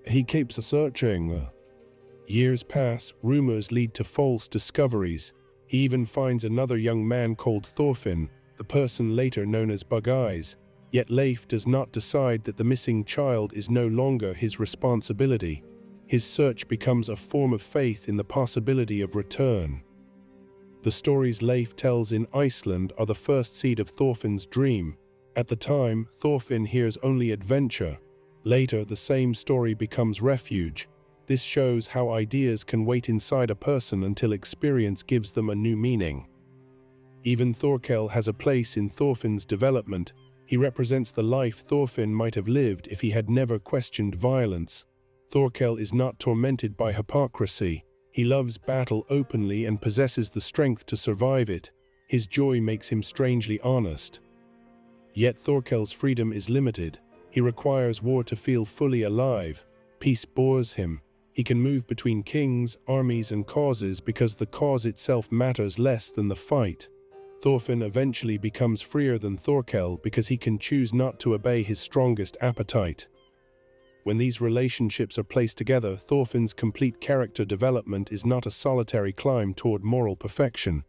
He keeps searching. Years pass, rumors lead to false discoveries. He even finds another young man called Thorfinn, the person later known as Bug Eyes. Yet Leif does not decide that the missing child is no longer his responsibility. His search becomes a form of faith in the possibility of return. The stories Leif tells in Iceland are the first seed of Thorfinn's dream. At the time, Thorfinn hears only adventure. Later, the same story becomes refuge. This shows how ideas can wait inside a person until experience gives them a new meaning. Even Thorkel has a place in Thorfinn's development. He represents the life Thorfinn might have lived if he had never questioned violence. Thorkel is not tormented by hypocrisy. He loves battle openly and possesses the strength to survive it. His joy makes him strangely honest. Yet Thorkel's freedom is limited. He requires war to feel fully alive. Peace bores him. He can move between kings, armies, and causes because the cause itself matters less than the fight. Thorfinn eventually becomes freer than Thorkel because he can choose not to obey his strongest appetite. When these relationships are placed together, Thorfinn's complete character development is not a solitary climb toward moral perfection.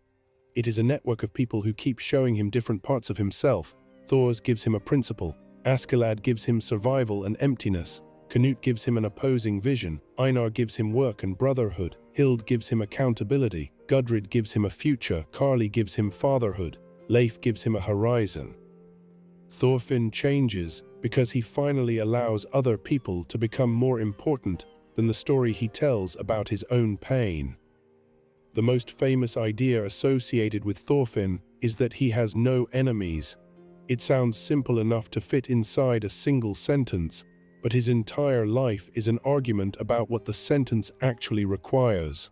It is a network of people who keep showing him different parts of himself. Thors gives him a principle. Askeladd gives him survival and emptiness. Canute gives him an opposing vision. Einar gives him work and brotherhood. Hild gives him accountability. Gudrid gives him a future. Carly gives him fatherhood. Leif gives him a horizon. Thorfinn changes because he finally allows other people to become more important than the story he tells about his own pain. The most famous idea associated with Thorfinn is that he has no enemies. It sounds simple enough to fit inside a single sentence, but his entire life is an argument about what the sentence actually requires.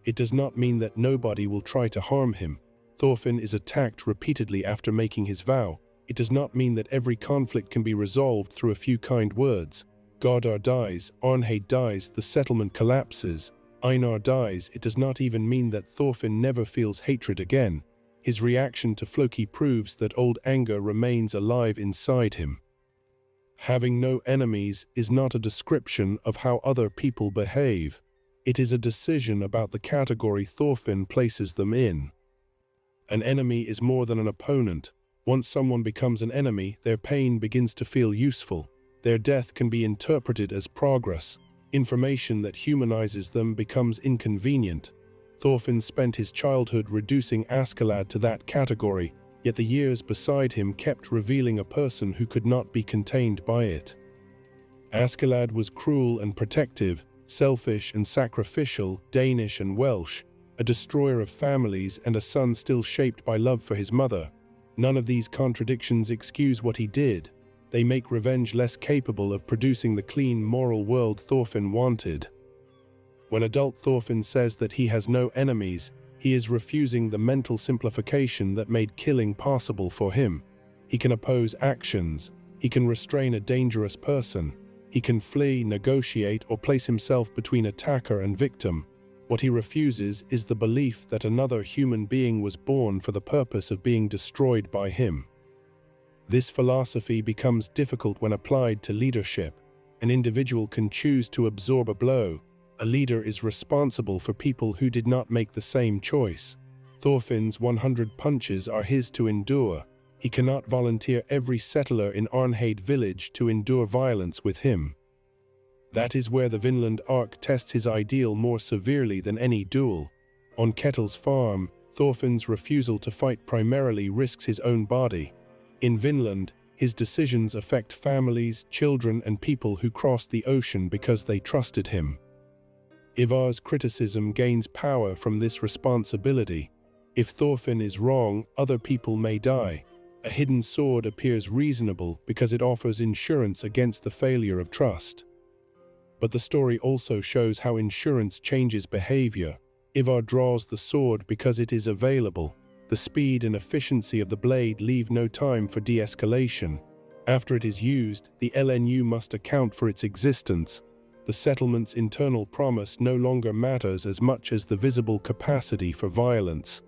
It does not mean that nobody will try to harm him. Thorfinn is attacked repeatedly after making his vow. It does not mean that every conflict can be resolved through a few kind words. Gardar dies, Arnheid dies, the settlement collapses. Einar dies. It does not even mean that Thorfinn never feels hatred again. His reaction to Floki proves that old anger remains alive inside him. Having no enemies is not a description of how other people behave. It is a decision about the category Thorfinn places them in. An enemy is more than an opponent. Once someone becomes an enemy, their pain begins to feel useful. Their death can be interpreted as progress. Information that humanizes them becomes inconvenient. Thorfinn spent his childhood reducing Askeladd to that category, yet the years beside him kept revealing a person who could not be contained by it. Askeladd was cruel and protective, selfish and sacrificial, Danish and Welsh, a destroyer of families and a son still shaped by love for his mother. None of these contradictions excuse what he did. They make revenge less capable of producing the clean moral world Thorfinn wanted. When adult Thorfinn says that he has no enemies, he is refusing the mental simplification that made killing possible for him. He can oppose actions. He can restrain a dangerous person. He can flee, negotiate, or place himself between attacker and victim. What he refuses is the belief that another human being was born for the purpose of being destroyed by him. This philosophy becomes difficult when applied to leadership. An individual can choose to absorb a blow. A leader is responsible for people who did not make the same choice. Thorfinn's 100 punches are his to endure. He cannot volunteer every settler in Arnheid village to endure violence with him. That is where the Vinland arc tests his ideal more severely than any duel. On Ketil's farm, Thorfinn's refusal to fight primarily risks his own body. In Vinland, his decisions affect families, children, and people who crossed the ocean because they trusted him. Ivar's criticism gains power from this responsibility. If Thorfinn is wrong, other people may die. A hidden sword appears reasonable because it offers insurance against the failure of trust. But the story also shows how insurance changes behavior. Ivar draws the sword because it is available. The speed and efficiency of the blade leave no time for de-escalation. After it is used, the LNU must account for its existence. The settlement's internal promise no longer matters as much as the visible capacity for violence.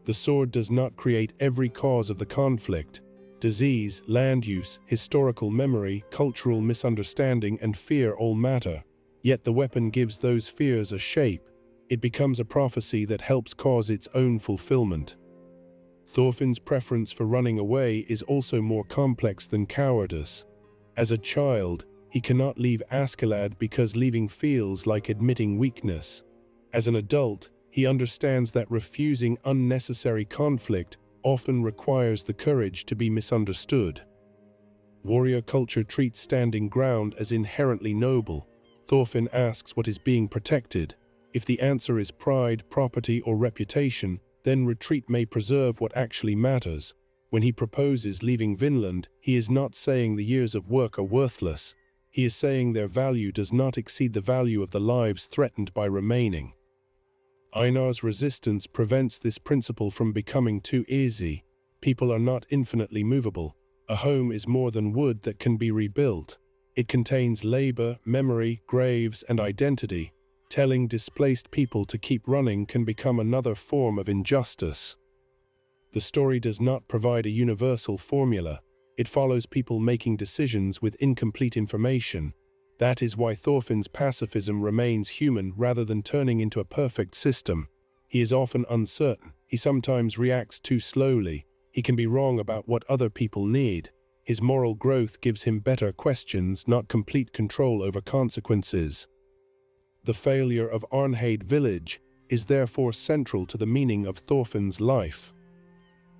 The sword does not create every cause of the conflict. Disease, land use, historical memory, cultural misunderstanding, and fear all matter. Yet the weapon gives those fears a shape. It becomes a prophecy that helps cause its own fulfillment. Thorfinn's preference for running away is also more complex than cowardice. As a child, he cannot leave Askeladd because leaving feels like admitting weakness. As an adult, he understands that refusing unnecessary conflict often requires the courage to be misunderstood. Warrior culture treats standing ground as inherently noble. Thorfinn asks what is being protected. If the answer is pride, property, or reputation, then retreat may preserve what actually matters. When he proposes leaving Vinland, he is not saying the years of work are worthless. He is saying their value does not exceed the value of the lives threatened by remaining. Einar's resistance prevents this principle from becoming too easy. People are not infinitely movable. A home is more than wood that can be rebuilt. It contains labor, memory, graves, and identity. Telling displaced people to keep running can become another form of injustice. The story does not provide a universal formula. It follows people making decisions with incomplete information. That is why Thorfinn's pacifism remains human rather than turning into a perfect system. He is often uncertain. He sometimes reacts too slowly. He can be wrong about what other people need. His moral growth gives him better questions, not complete control over consequences. The failure of Arnheid village is therefore central to the meaning of Thorfinn's life.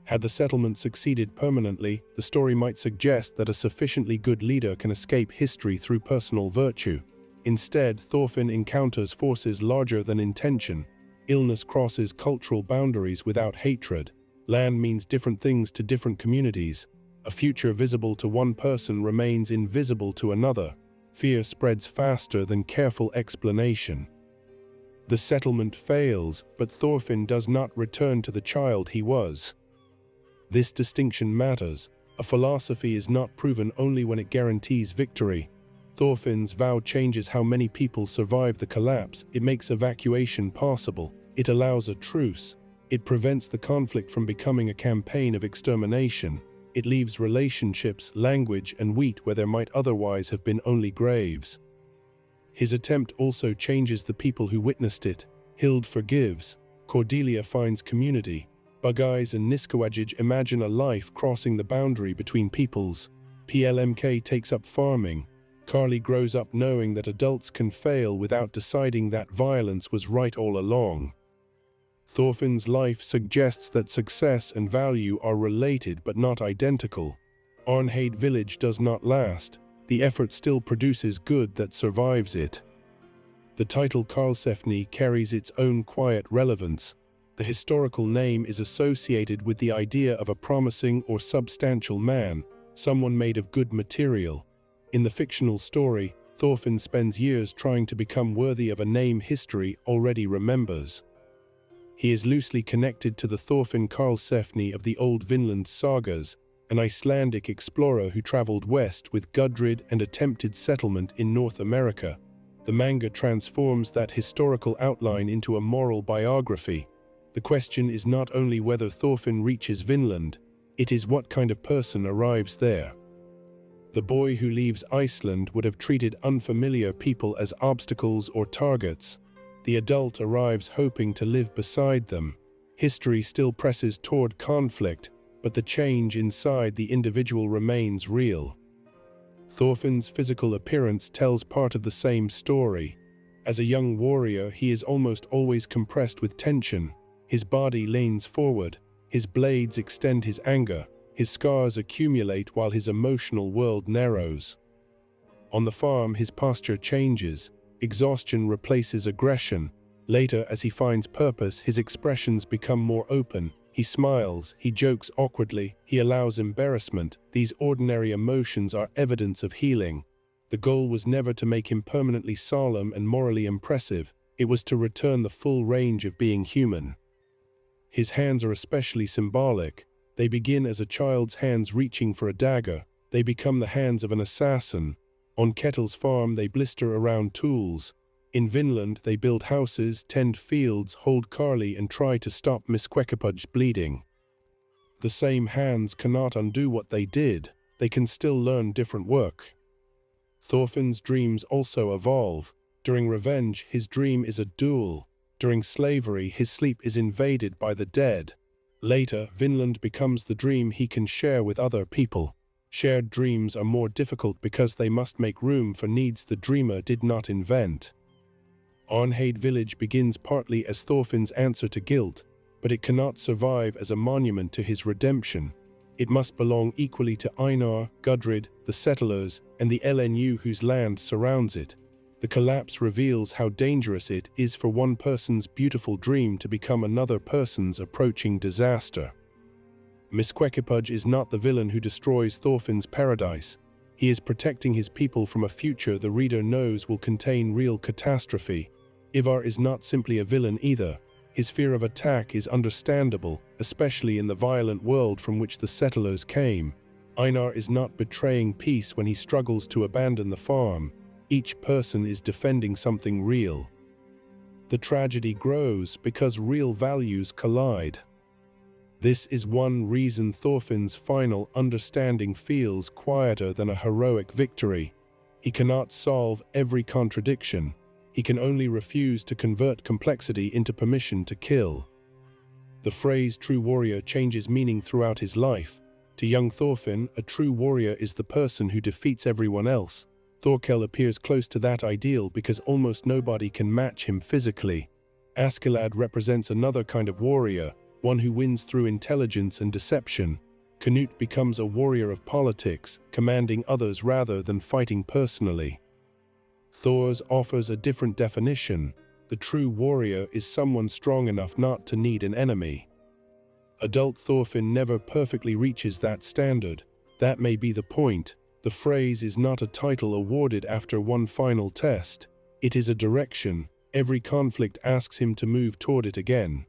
Had the settlement succeeded permanently, the story might suggest that a sufficiently good leader can escape history through personal virtue. Instead, Thorfinn encounters forces larger than intention. Illness crosses cultural boundaries without hatred. Land means different things to different communities. A future visible to one person remains invisible to another. Fear spreads faster than careful explanation. The settlement fails, but Thorfinn does not return to the child he was. This distinction matters. A philosophy is not proven only when it guarantees victory. Thorfinn's vow changes how many people survive the collapse. It makes evacuation possible. It allows a truce. It prevents the conflict from becoming a campaign of extermination. It leaves relationships, language, and wheat where there might otherwise have been only graves. His attempt also changes the people who witnessed it. Hild forgives. Cordelia finds community. Bugeyes and Niskawajij imagine a life crossing the boundary between peoples. PLMK takes up farming. Carly grows up knowing that adults can fail without deciding that violence was right all along. Thorfinn's life suggests that success and value are related but not identical. Arnheid village does not last. The effort still produces good that survives it. The title Karlsefni carries its own quiet relevance. The historical name is associated with the idea of a promising or substantial man, someone made of good material. In the fictional story, Thorfinn spends years trying to become worthy of a name history already remembers. He is loosely connected to the Thorfinn Karlsefni of the old Vinland sagas, an Icelandic explorer who traveled west with Gudrid and attempted settlement in North America. The manga transforms that historical outline into a moral biography. The question is not only whether Thorfinn reaches Vinland, it is what kind of person arrives there. The boy who leaves Iceland would have treated unfamiliar people as obstacles or targets. The adult arrives hoping to live beside them. History still presses toward conflict, but the change inside the individual remains real. Thorfinn's physical appearance tells part of the same story. As a young warrior, he is almost always compressed with tension. His body leans forward, his blades extend his anger, his scars accumulate while his emotional world narrows. On the farm, his posture changes. Exhaustion replaces aggression. Later, as he finds purpose, his expressions become more open. He smiles, he jokes awkwardly, he allows embarrassment. These ordinary emotions are evidence of healing. The goal was never to make him permanently solemn and morally impressive. It was to return the full range of being human. His hands are especially symbolic. They begin as a child's hands reaching for a dagger. They become the hands of an assassin. On Ketil's farm, they blister around tools. In Vinland, they build houses, tend fields, hold Carly, and try to stop Misquequepud's bleeding. The same hands cannot undo what they did. They can still learn different work. Thorfinn's dreams also evolve. During revenge, his dream is a duel. During slavery, his sleep is invaded by the dead. Later, Vinland becomes the dream he can share with other people. Shared dreams are more difficult because they must make room for needs the dreamer did not invent. Arnheid village begins partly as Thorfinn's answer to guilt, but it cannot survive as a monument to his redemption. It must belong equally to Einar, Gudrid, the settlers, and the LNU whose land surrounds it. The collapse reveals how dangerous it is for one person's beautiful dream to become another person's approaching disaster. Misquequepud is not the villain who destroys Thorfinn's paradise. He is protecting his people from a future the reader knows will contain real catastrophe. Ivar is not simply a villain either. His fear of attack is understandable, especially in the violent world from which the settlers came. Einar is not betraying peace when he struggles to abandon the farm. Each person is defending something real. The tragedy grows because real values collide. This is one reason Thorfinn's final understanding feels quieter than a heroic victory. He cannot solve every contradiction. He can only refuse to convert complexity into permission to kill. The phrase true warrior changes meaning throughout his life. To young Thorfinn, a true warrior is the person who defeats everyone else. Thorkel appears close to that ideal because almost nobody can match him physically. Askeladd represents another kind of warrior, one who wins through intelligence and deception. Canute becomes a warrior of politics, commanding others rather than fighting personally. Thor's offers a different definition. The true warrior is someone strong enough not to need an enemy. Adult Thorfinn never perfectly reaches that standard. That may be the point. The phrase is not a title awarded after one final test. It is a direction. Every conflict asks him to move toward it again.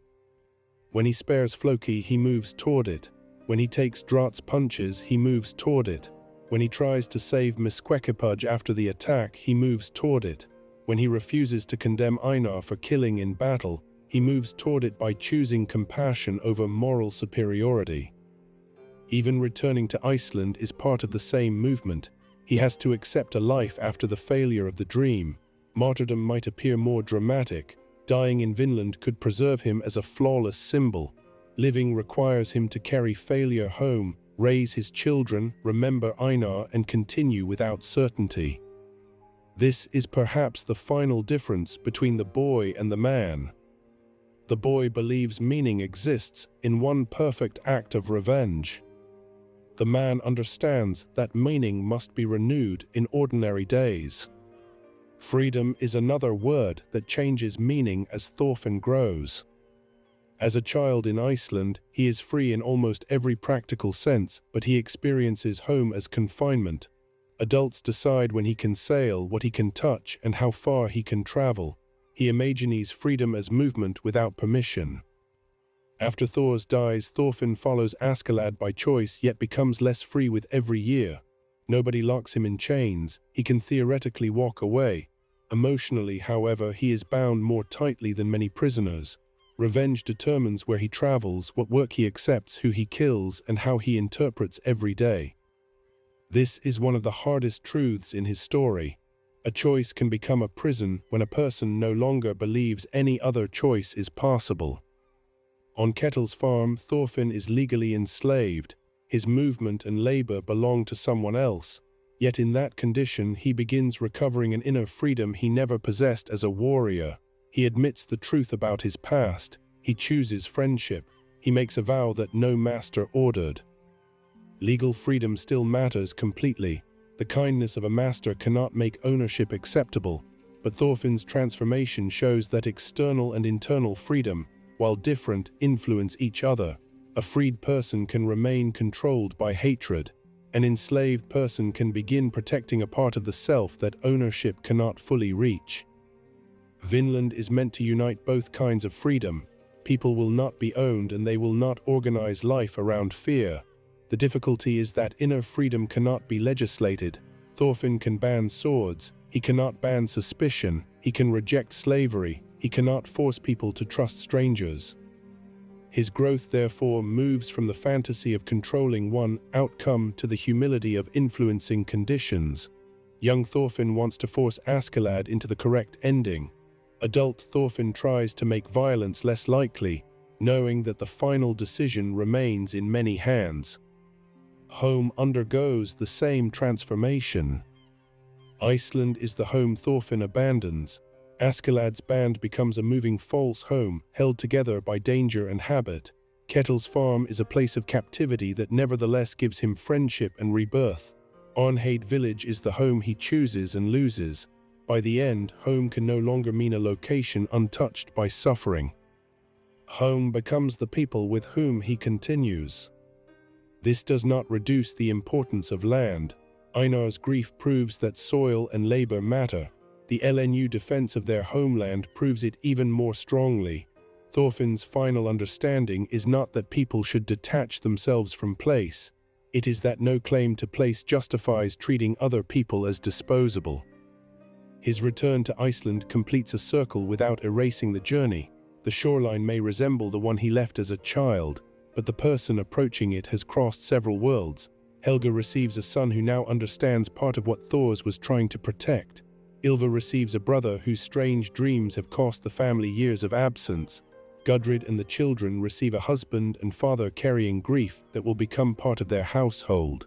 When he spares Floki, he moves toward it. When he takes Draught's punches, he moves toward it. When he tries to save Misquequepud after the attack, he moves toward it. When he refuses to condemn Einar for killing in battle, he moves toward it by choosing compassion over moral superiority. Even returning to Iceland is part of the same movement. He has to accept a life after the failure of the dream. Martyrdom might appear more dramatic. Dying in Vinland could preserve him as a flawless symbol. Living requires him to carry failure home, raise his children, remember Einar, and continue without certainty. This is perhaps the final difference between the boy and the man. The boy believes meaning exists in one perfect act of revenge. The man understands that meaning must be renewed in ordinary days. Freedom is another word that changes meaning as Thorfinn grows. As a child in Iceland, he is free in almost every practical sense, but he experiences home as confinement. Adults decide when he can sail, what he can touch, and how far he can travel. He imagines freedom as movement without permission. After Thor's dies, Thorfinn follows Askeladd by choice, yet becomes less free with every year. Nobody locks him in chains. He can theoretically walk away. Emotionally, however, he is bound more tightly than many prisoners. Revenge determines where he travels, what work he accepts, who he kills, and how he interprets every day. This is one of the hardest truths in his story. A choice can become a prison when a person no longer believes any other choice is possible. On Ketil's farm, Thorfinn is legally enslaved. His movement and labor belong to someone else. Yet in that condition, he begins recovering an inner freedom he never possessed as a warrior. He admits the truth about his past. He chooses friendship. He makes a vow that no master ordered. Legal freedom still matters completely. The kindness of a master cannot make ownership acceptable, but Thorfinn's transformation shows that external and internal freedom, while different, influence each other. A freed person can remain controlled by hatred. An enslaved person can begin protecting a part of the self that ownership cannot fully reach. Vinland is meant to unite both kinds of freedom. People will not be owned and they will not organize life around fear. The difficulty is that inner freedom cannot be legislated. Thorfinn can ban swords. He cannot ban suspicion. He can reject slavery. He cannot force people to trust strangers. His growth, therefore, moves from the fantasy of controlling one outcome to the humility of influencing conditions. Young Thorfinn wants to force Askeladd into the correct ending. Adult Thorfinn tries to make violence less likely, knowing that the final decision remains in many hands. Home undergoes the same transformation. Iceland is the home Thorfinn abandons. Askeladd's band becomes a moving false home, held together by danger and habit. Ketil's farm is a place of captivity that nevertheless gives him friendship and rebirth. Arnheid village is the home he chooses and loses. By the end, home can no longer mean a location untouched by suffering. Home becomes the people with whom he continues. This does not reduce the importance of land. Einar's grief proves that soil and labor matter. The LNU defense of their homeland proves it even more strongly. Thorfinn's final understanding is not that people should detach themselves from place. It is that no claim to place justifies treating other people as disposable. His return to Iceland completes a circle without erasing the journey. The shoreline may resemble the one he left as a child, but the person approaching it has crossed several worlds. Helga receives a son who now understands part of what Thors was trying to protect. Ylva receives a brother whose strange dreams have cost the family years of absence. Gudrid and the children receive a husband and father carrying grief that will become part of their household.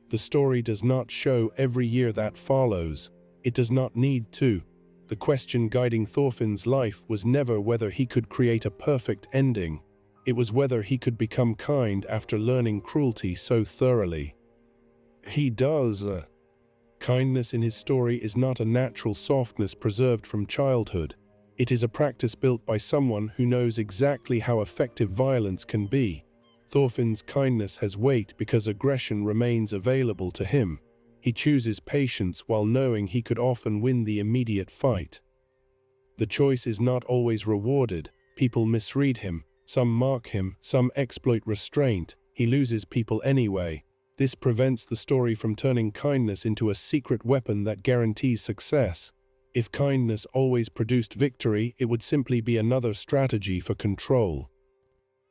The story does not show every year that follows. It does not need to. The question guiding Thorfinn's life was never whether he could create a perfect ending. It was whether he could become kind after learning cruelty so thoroughly. He does. Kindness in his story is not a natural softness preserved from childhood. It is a practice built by someone who knows exactly how effective violence can be. Thorfinn's kindness has weight because aggression remains available to him. He chooses patience while knowing he could often win the immediate fight. The choice is not always rewarded. People misread him. Some mock him. Some exploit restraint. He loses people anyway. This prevents the story from turning kindness into a secret weapon that guarantees success. If kindness always produced victory, it would simply be another strategy for control.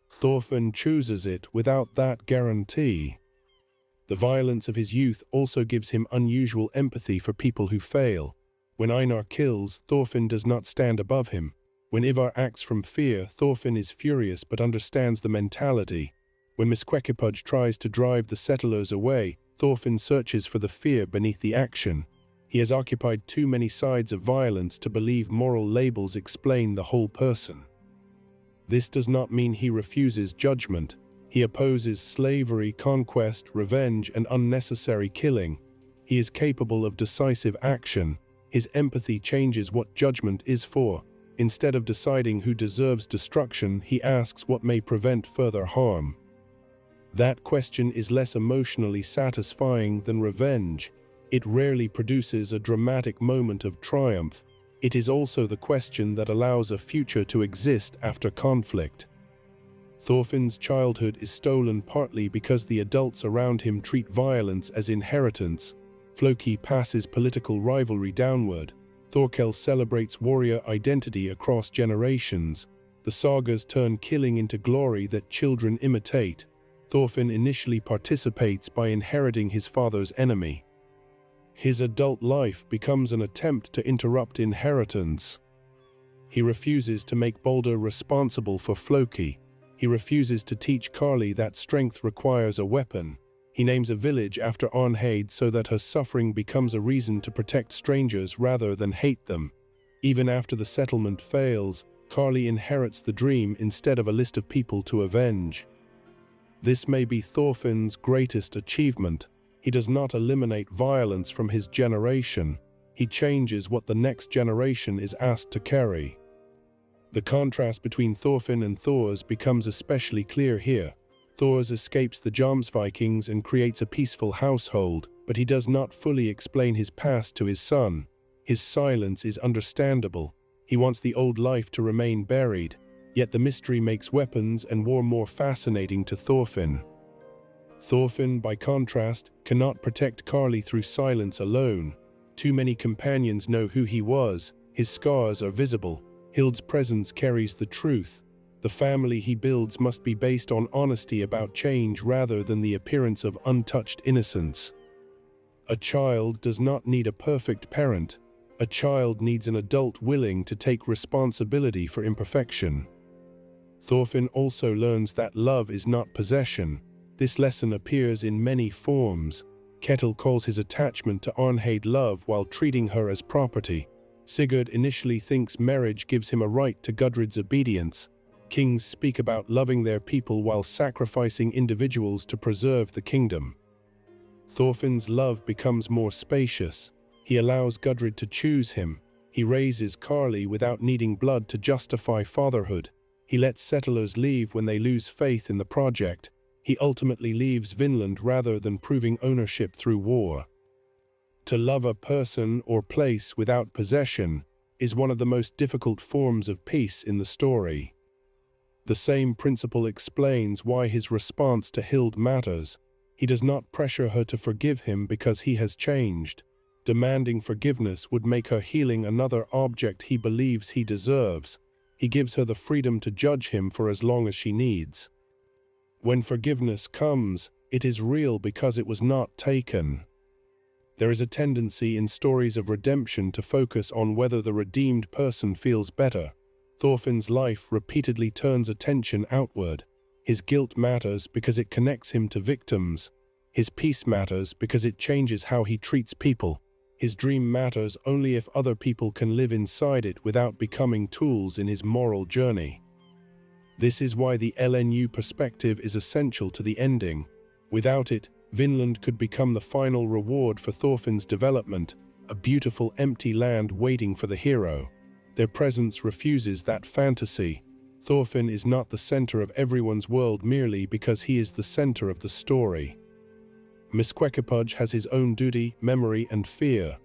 Thorfinn chooses it without that guarantee. The violence of his youth also gives him unusual empathy for people who fail. When Einar kills, Thorfinn does not stand above him. When Ivar acts from fear, Thorfinn is furious but understands the mentality. When Misquequipudge tries to drive the settlers away, Thorfinn searches for the fear beneath the action. He has occupied too many sides of violence to believe moral labels explain the whole person. This does not mean he refuses judgment. He opposes slavery, conquest, revenge, and unnecessary killing. He is capable of decisive action. His empathy changes what judgment is for. Instead of deciding who deserves destruction, he asks what may prevent further harm. That question is less emotionally satisfying than revenge. It rarely produces a dramatic moment of triumph. It is also the question that allows a future to exist after conflict. Thorfinn's childhood is stolen partly because the adults around him treat violence as inheritance. Floki passes political rivalry downward. Thorkel celebrates warrior identity across generations. The sagas turn killing into glory that children imitate. Thorfinn initially participates by inheriting his father's enemy. His adult life becomes an attempt to interrupt inheritance. He refuses to make Balder responsible for Floki. He refuses to teach Karli that strength requires a weapon. He names a village after Arnheid so that her suffering becomes a reason to protect strangers rather than hate them. Even after the settlement fails, Karli inherits the dream instead of a list of people to avenge. This may be Thorfinn's greatest achievement. He does not eliminate violence from his generation. He changes what the next generation is asked to carry. The contrast between Thorfinn and Thors becomes especially clear here. Thors escapes the Jomsvikings and creates a peaceful household, but he does not fully explain his past to his son. His silence is understandable. He wants the old life to remain buried, yet the mystery makes weapons and war more fascinating to Thorfinn. Thorfinn, by contrast, cannot protect Karli through silence alone. Too many companions know who he was. His scars are visible. Hild's presence carries the truth. The family he builds must be based on honesty about change rather than the appearance of untouched innocence. A child does not need a perfect parent. A child needs an adult willing to take responsibility for imperfection. Thorfinn also learns that love is not possession. This lesson appears in many forms. Ketil calls his attachment to Arnheid love while treating her as property. Sigurd initially thinks marriage gives him a right to Gudrid's obedience. Kings speak about loving their people while sacrificing individuals to preserve the kingdom. Thorfinn's love becomes more spacious. He allows Gudrid to choose him. He raises Karli without needing blood to justify fatherhood. He lets settlers leave when they lose faith in the project. He ultimately leaves Vinland rather than proving ownership through war. To love a person or place without possession is one of the most difficult forms of peace in the story. The same principle explains why his response to Hild matters. He does not pressure her to forgive him because he has changed. Demanding forgiveness would make her healing another object he believes he deserves. He gives her the freedom to judge him for as long as she needs. When forgiveness comes, it is real because it was not taken. There is a tendency in stories of redemption to focus on whether the redeemed person feels better. Thorfinn's life repeatedly turns attention outward. His guilt matters because it connects him to victims. His peace matters because it changes how he treats people. His dream matters only if other people can live inside it without becoming tools in his moral journey. This is why the LNU perspective is essential to the ending. Without it, Vinland could become the final reward for Thorfinn's development, a beautiful empty land waiting for the hero. Their presence refuses that fantasy. Thorfinn is not the center of everyone's world merely because he is the center of the story. Misquequepudge has his own duty, memory, and fear.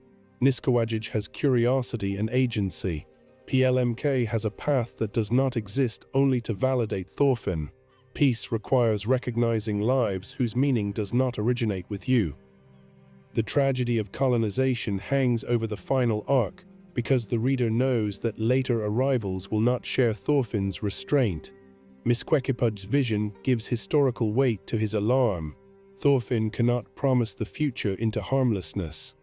Niskawajij has curiosity and agency. PLMK has a path that does not exist only to validate Thorfinn. Peace requires recognizing lives whose meaning does not originate with you. The tragedy of colonization hangs over the final arc because the reader knows that later arrivals will not share Thorfinn's restraint. Misquequepudge's vision gives historical weight to his alarm. Thorfinn cannot promise the future into harmlessness.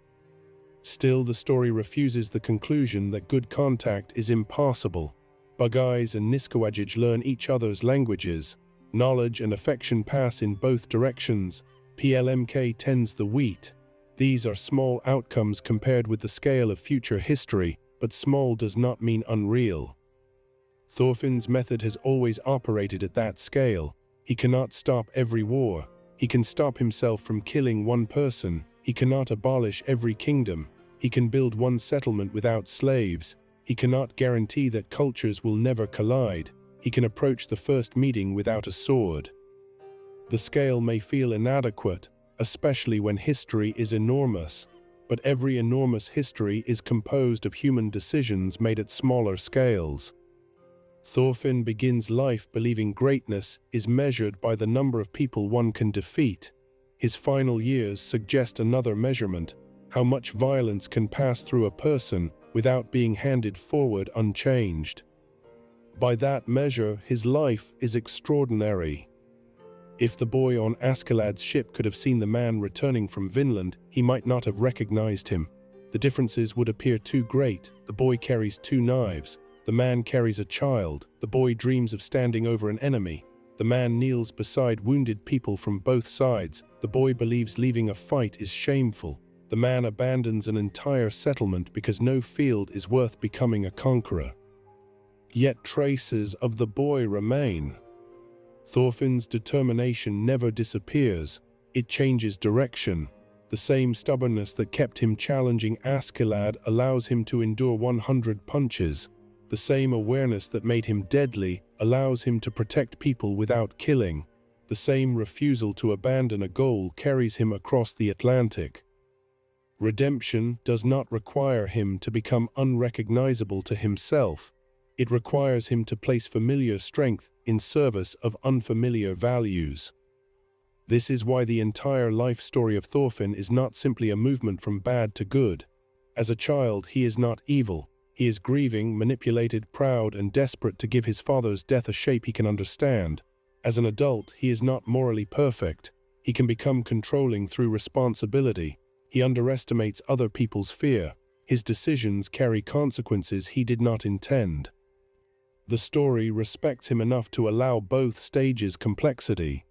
Still, the story refuses the conclusion that good contact is impossible. Bugeyes and Niskawajij learn each other's languages. Knowledge and affection pass in both directions. PLMK tends the wheat. These are small outcomes compared with the scale of future history, but small does not mean unreal. Thorfinn's method has always operated at that scale. He cannot stop every war. He can stop himself from killing one person. He cannot abolish every kingdom. He can build one settlement without slaves. He cannot guarantee that cultures will never collide. He can approach the first meeting without a sword. The scale may feel inadequate, especially when history is enormous, but every enormous history is composed of human decisions made at smaller scales. Thorfinn begins life believing greatness is measured by the number of people one can defeat. His final years suggest another measurement: how much violence can pass through a person without being handed forward unchanged. By that measure, his life is extraordinary. If the boy on Askeladd's ship could have seen the man returning from Vinland, he might not have recognized him. The differences would appear too great. The boy carries 2 knives. The man carries a child. The boy dreams of standing over an enemy. The man kneels beside wounded people from both sides. The boy believes leaving a fight is shameful. The man abandons an entire settlement because no field is worth becoming a conqueror. Yet traces of the boy remain. Thorfinn's determination never disappears. It changes direction. The same stubbornness that kept him challenging Askeladd allows him to endure 100 punches. The same awareness that made him deadly allows him to protect people without killing. The same refusal to abandon a goal carries him across the Atlantic. Redemption does not require him to become unrecognizable to himself. It requires him to place familiar strength in service of unfamiliar values. This is why the entire life story of Thorfinn is not simply a movement from bad to good. As a child, he is not evil. He is grieving, manipulated, proud, and desperate to give his father's death a shape he can understand. As an adult, he is not morally perfect. He can become controlling through responsibility. He underestimates other people's fear. His decisions carry consequences he did not intend. The story respects him enough to allow both stages' complexity.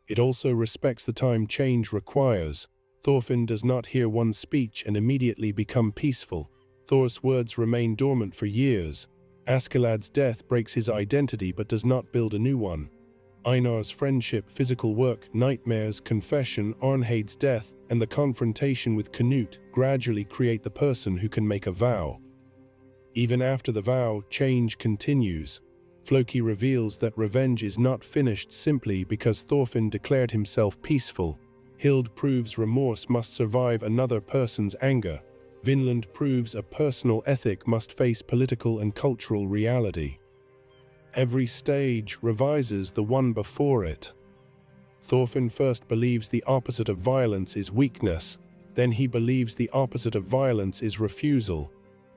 It also respects the time change requires. Thorfinn does not hear one speech and immediately become peaceful. Thor's words remain dormant for years. Askeladd's death breaks his identity but does not build a new one. Einar's friendship, physical work, nightmares, confession, Arnheid's death, and the confrontation with Canute gradually create the person who can make a vow. Even after the vow, change continues. Floki reveals that revenge is not finished simply because Thorfinn declared himself peaceful. Hild proves remorse must survive another person's anger. Vinland proves a personal ethic must face political and cultural reality. Every stage revises the one before it. Thorfinn first believes the opposite of violence is weakness. Then he believes the opposite of violence is refusal.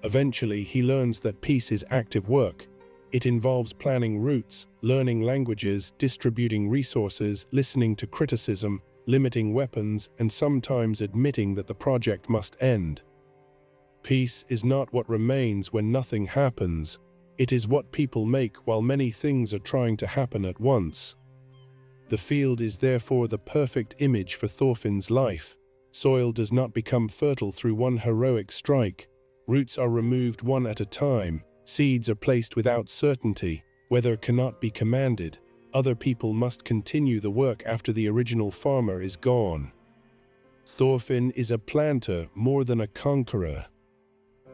Eventually, he learns that peace is active work. It involves planning routes, learning languages, distributing resources, listening to criticism, limiting weapons, and sometimes admitting that the project must end. Peace is not what remains when nothing happens. It is what people make while many things are trying to happen at once. The field is therefore the perfect image for Thorfinn's life. Soil does not become fertile through one heroic strike. Roots are removed one at a time. Seeds are placed without certainty. Weather cannot be commanded. Other people must continue the work after the original farmer is gone. Thorfinn is a planter more than a conqueror.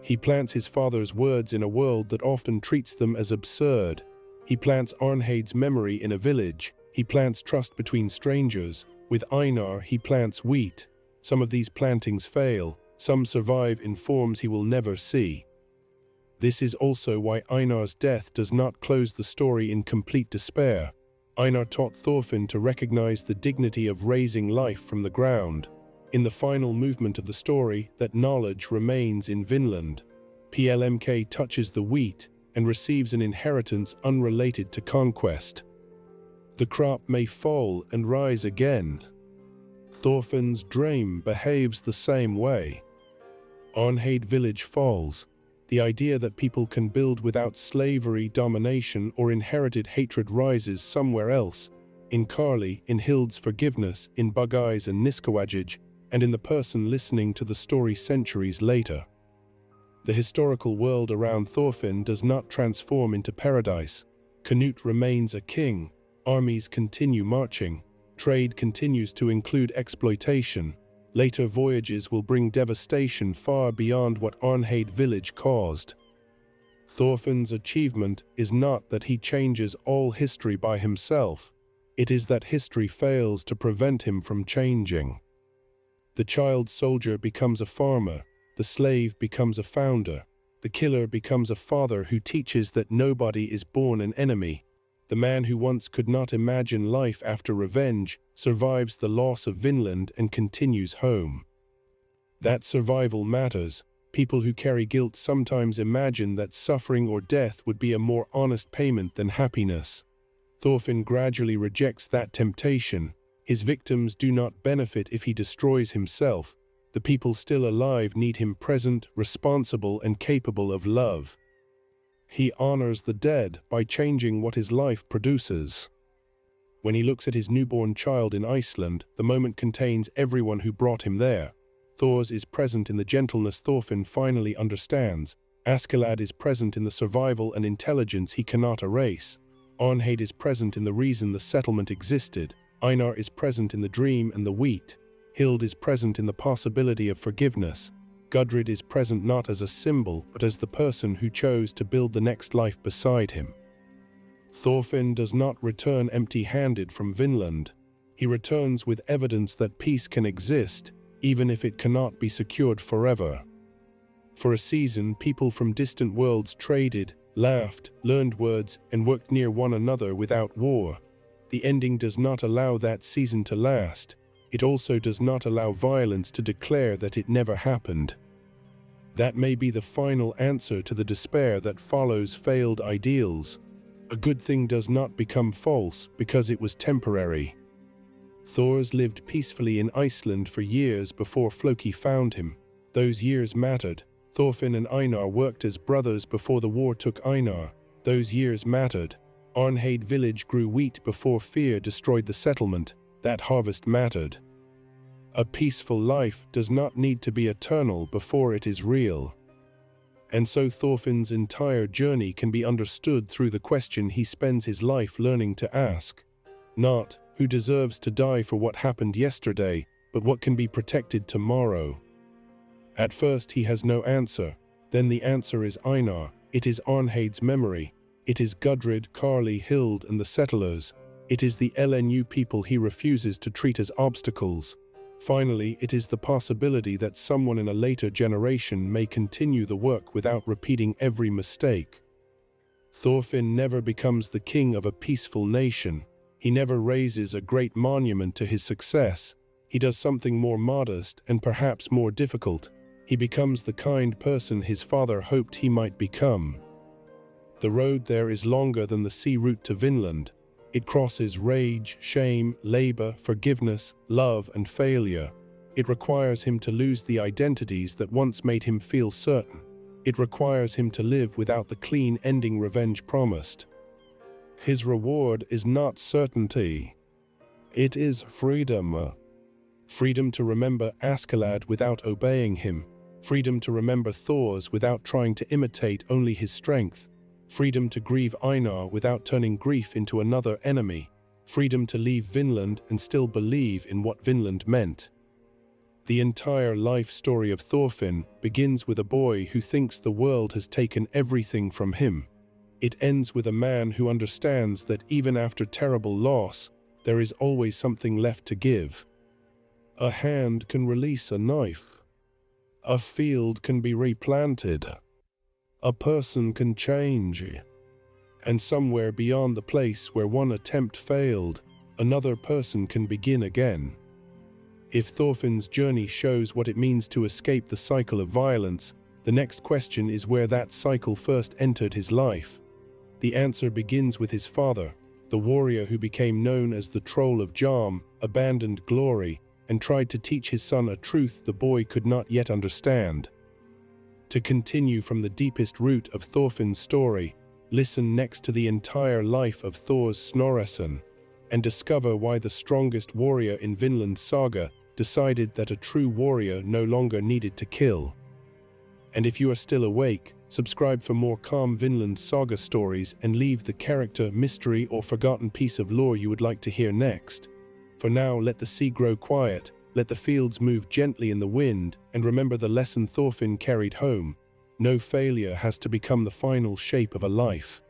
He plants his father's words in a world that often treats them as absurd. He plants Arnheid's memory in a village. He plants trust between strangers. With Einar, he plants wheat. Some of these plantings fail. Some survive in forms he will never see. This is also why Einar's death does not close the story in complete despair. Einar taught Thorfinn to recognize the dignity of raising life from the ground. In the final movement of the story, that knowledge remains in Vinland. PLMK touches the wheat and receives an inheritance unrelated to conquest. The crop may fall and rise again. Thorfinn's dream behaves the same way. Arnheid village falls. The idea that people can build without slavery, domination, or inherited hatred rises somewhere else. In Carly, in Hild's forgiveness, in Bugeyes and Niskawajij, and in the person listening to the story centuries later. The historical world around Thorfinn does not transform into paradise. Canute remains a king. Armies continue marching. Trade continues to include exploitation. Later voyages will bring devastation far beyond what Arnheid village caused. Thorfinn's achievement is not that he changes all history by himself. It is that history fails to prevent him from changing. The child soldier becomes a farmer. The slave becomes a founder. The killer becomes a father who teaches that nobody is born an enemy. The man who once could not imagine life after revenge survives the loss of Vinland and continues home. That survival matters. People who carry guilt sometimes imagine that suffering or death would be a more honest payment than happiness. Thorfinn gradually rejects that temptation. His victims do not benefit if he destroys himself. The people still alive need him present, responsible, and capable of love. He honors the dead by changing what his life produces. When he looks at his newborn child in Iceland, the moment contains everyone who brought him there. Thors is present in the gentleness Thorfinn finally understands. Askeladd is present in the survival and intelligence he cannot erase. Arnheid is present in the reason the settlement existed. Einar is present in the dream and the wheat. Hild is present in the possibility of forgiveness. Gudrid is present not as a symbol, but as the person who chose to build the next life beside him. Thorfinn does not return empty-handed from Vinland. He returns with evidence that peace can exist, even if it cannot be secured forever. For a season, people from distant worlds traded, laughed, learned words, and worked near one another without war. The ending does not allow that season to last. It also does not allow violence to declare that it never happened. That may be the final answer to the despair that follows failed ideals. A good thing does not become false because it was temporary. Thors lived peacefully in Iceland for years before Floki found him. Those years mattered. Thorfinn and Einar worked as brothers before the war took Einar. Those years mattered. Arnheid village grew wheat before fear destroyed the settlement. That harvest mattered. A peaceful life does not need to be eternal before it is real. And so Thorfinn's entire journey can be understood through the question he spends his life learning to ask. Not, who deserves to die for what happened yesterday, but what can be protected tomorrow. At first he has no answer. Then the answer is Einar. It is Arnheid's memory. It is Gudrid, Karli, Hild, and the settlers. It is the LNU people he refuses to treat as obstacles. Finally, it is the possibility that someone in a later generation may continue the work without repeating every mistake. Thorfinn never becomes the king of a peaceful nation. He never raises a great monument to his success. He does something more modest and perhaps more difficult. He becomes the kind person his father hoped he might become. The road there is longer than the sea route to Vinland. It crosses rage, shame, labor, forgiveness, love, and failure. It requires him to lose the identities that once made him feel certain. It requires him to live without the clean ending revenge promised. His reward is not certainty. It is freedom. Freedom to remember Askeladd without obeying him. Freedom to remember Thors without trying to imitate only his strength. Freedom to grieve Einar without turning grief into another enemy. Freedom to leave Vinland and still believe in what Vinland meant. The entire life story of Thorfinn begins with a boy who thinks the world has taken everything from him. It ends with a man who understands that even after terrible loss, there is always something left to give. A hand can release a knife. A field can be replanted. A person can change. And somewhere beyond the place where one attempt failed, another person can begin again. If Thorfinn's journey shows what it means to escape the cycle of violence, the next question is where that cycle first entered his life. The answer begins with his father, the warrior who became known as the Troll of Jom, abandoned glory, and tried to teach his son a truth the boy could not yet understand. To continue from the deepest root of Thorfinn's story, listen next to the entire life of Thors Snorresson, and discover why the strongest warrior in Vinland Saga decided that a true warrior no longer needed to kill. And if you are still awake, subscribe for more calm Vinland Saga stories and leave the character, mystery, or forgotten piece of lore you would like to hear next. For now, let the sea grow quiet, let the fields move gently in the wind, and remember the lesson Thorfinn carried home. No failure has to become the final shape of a life.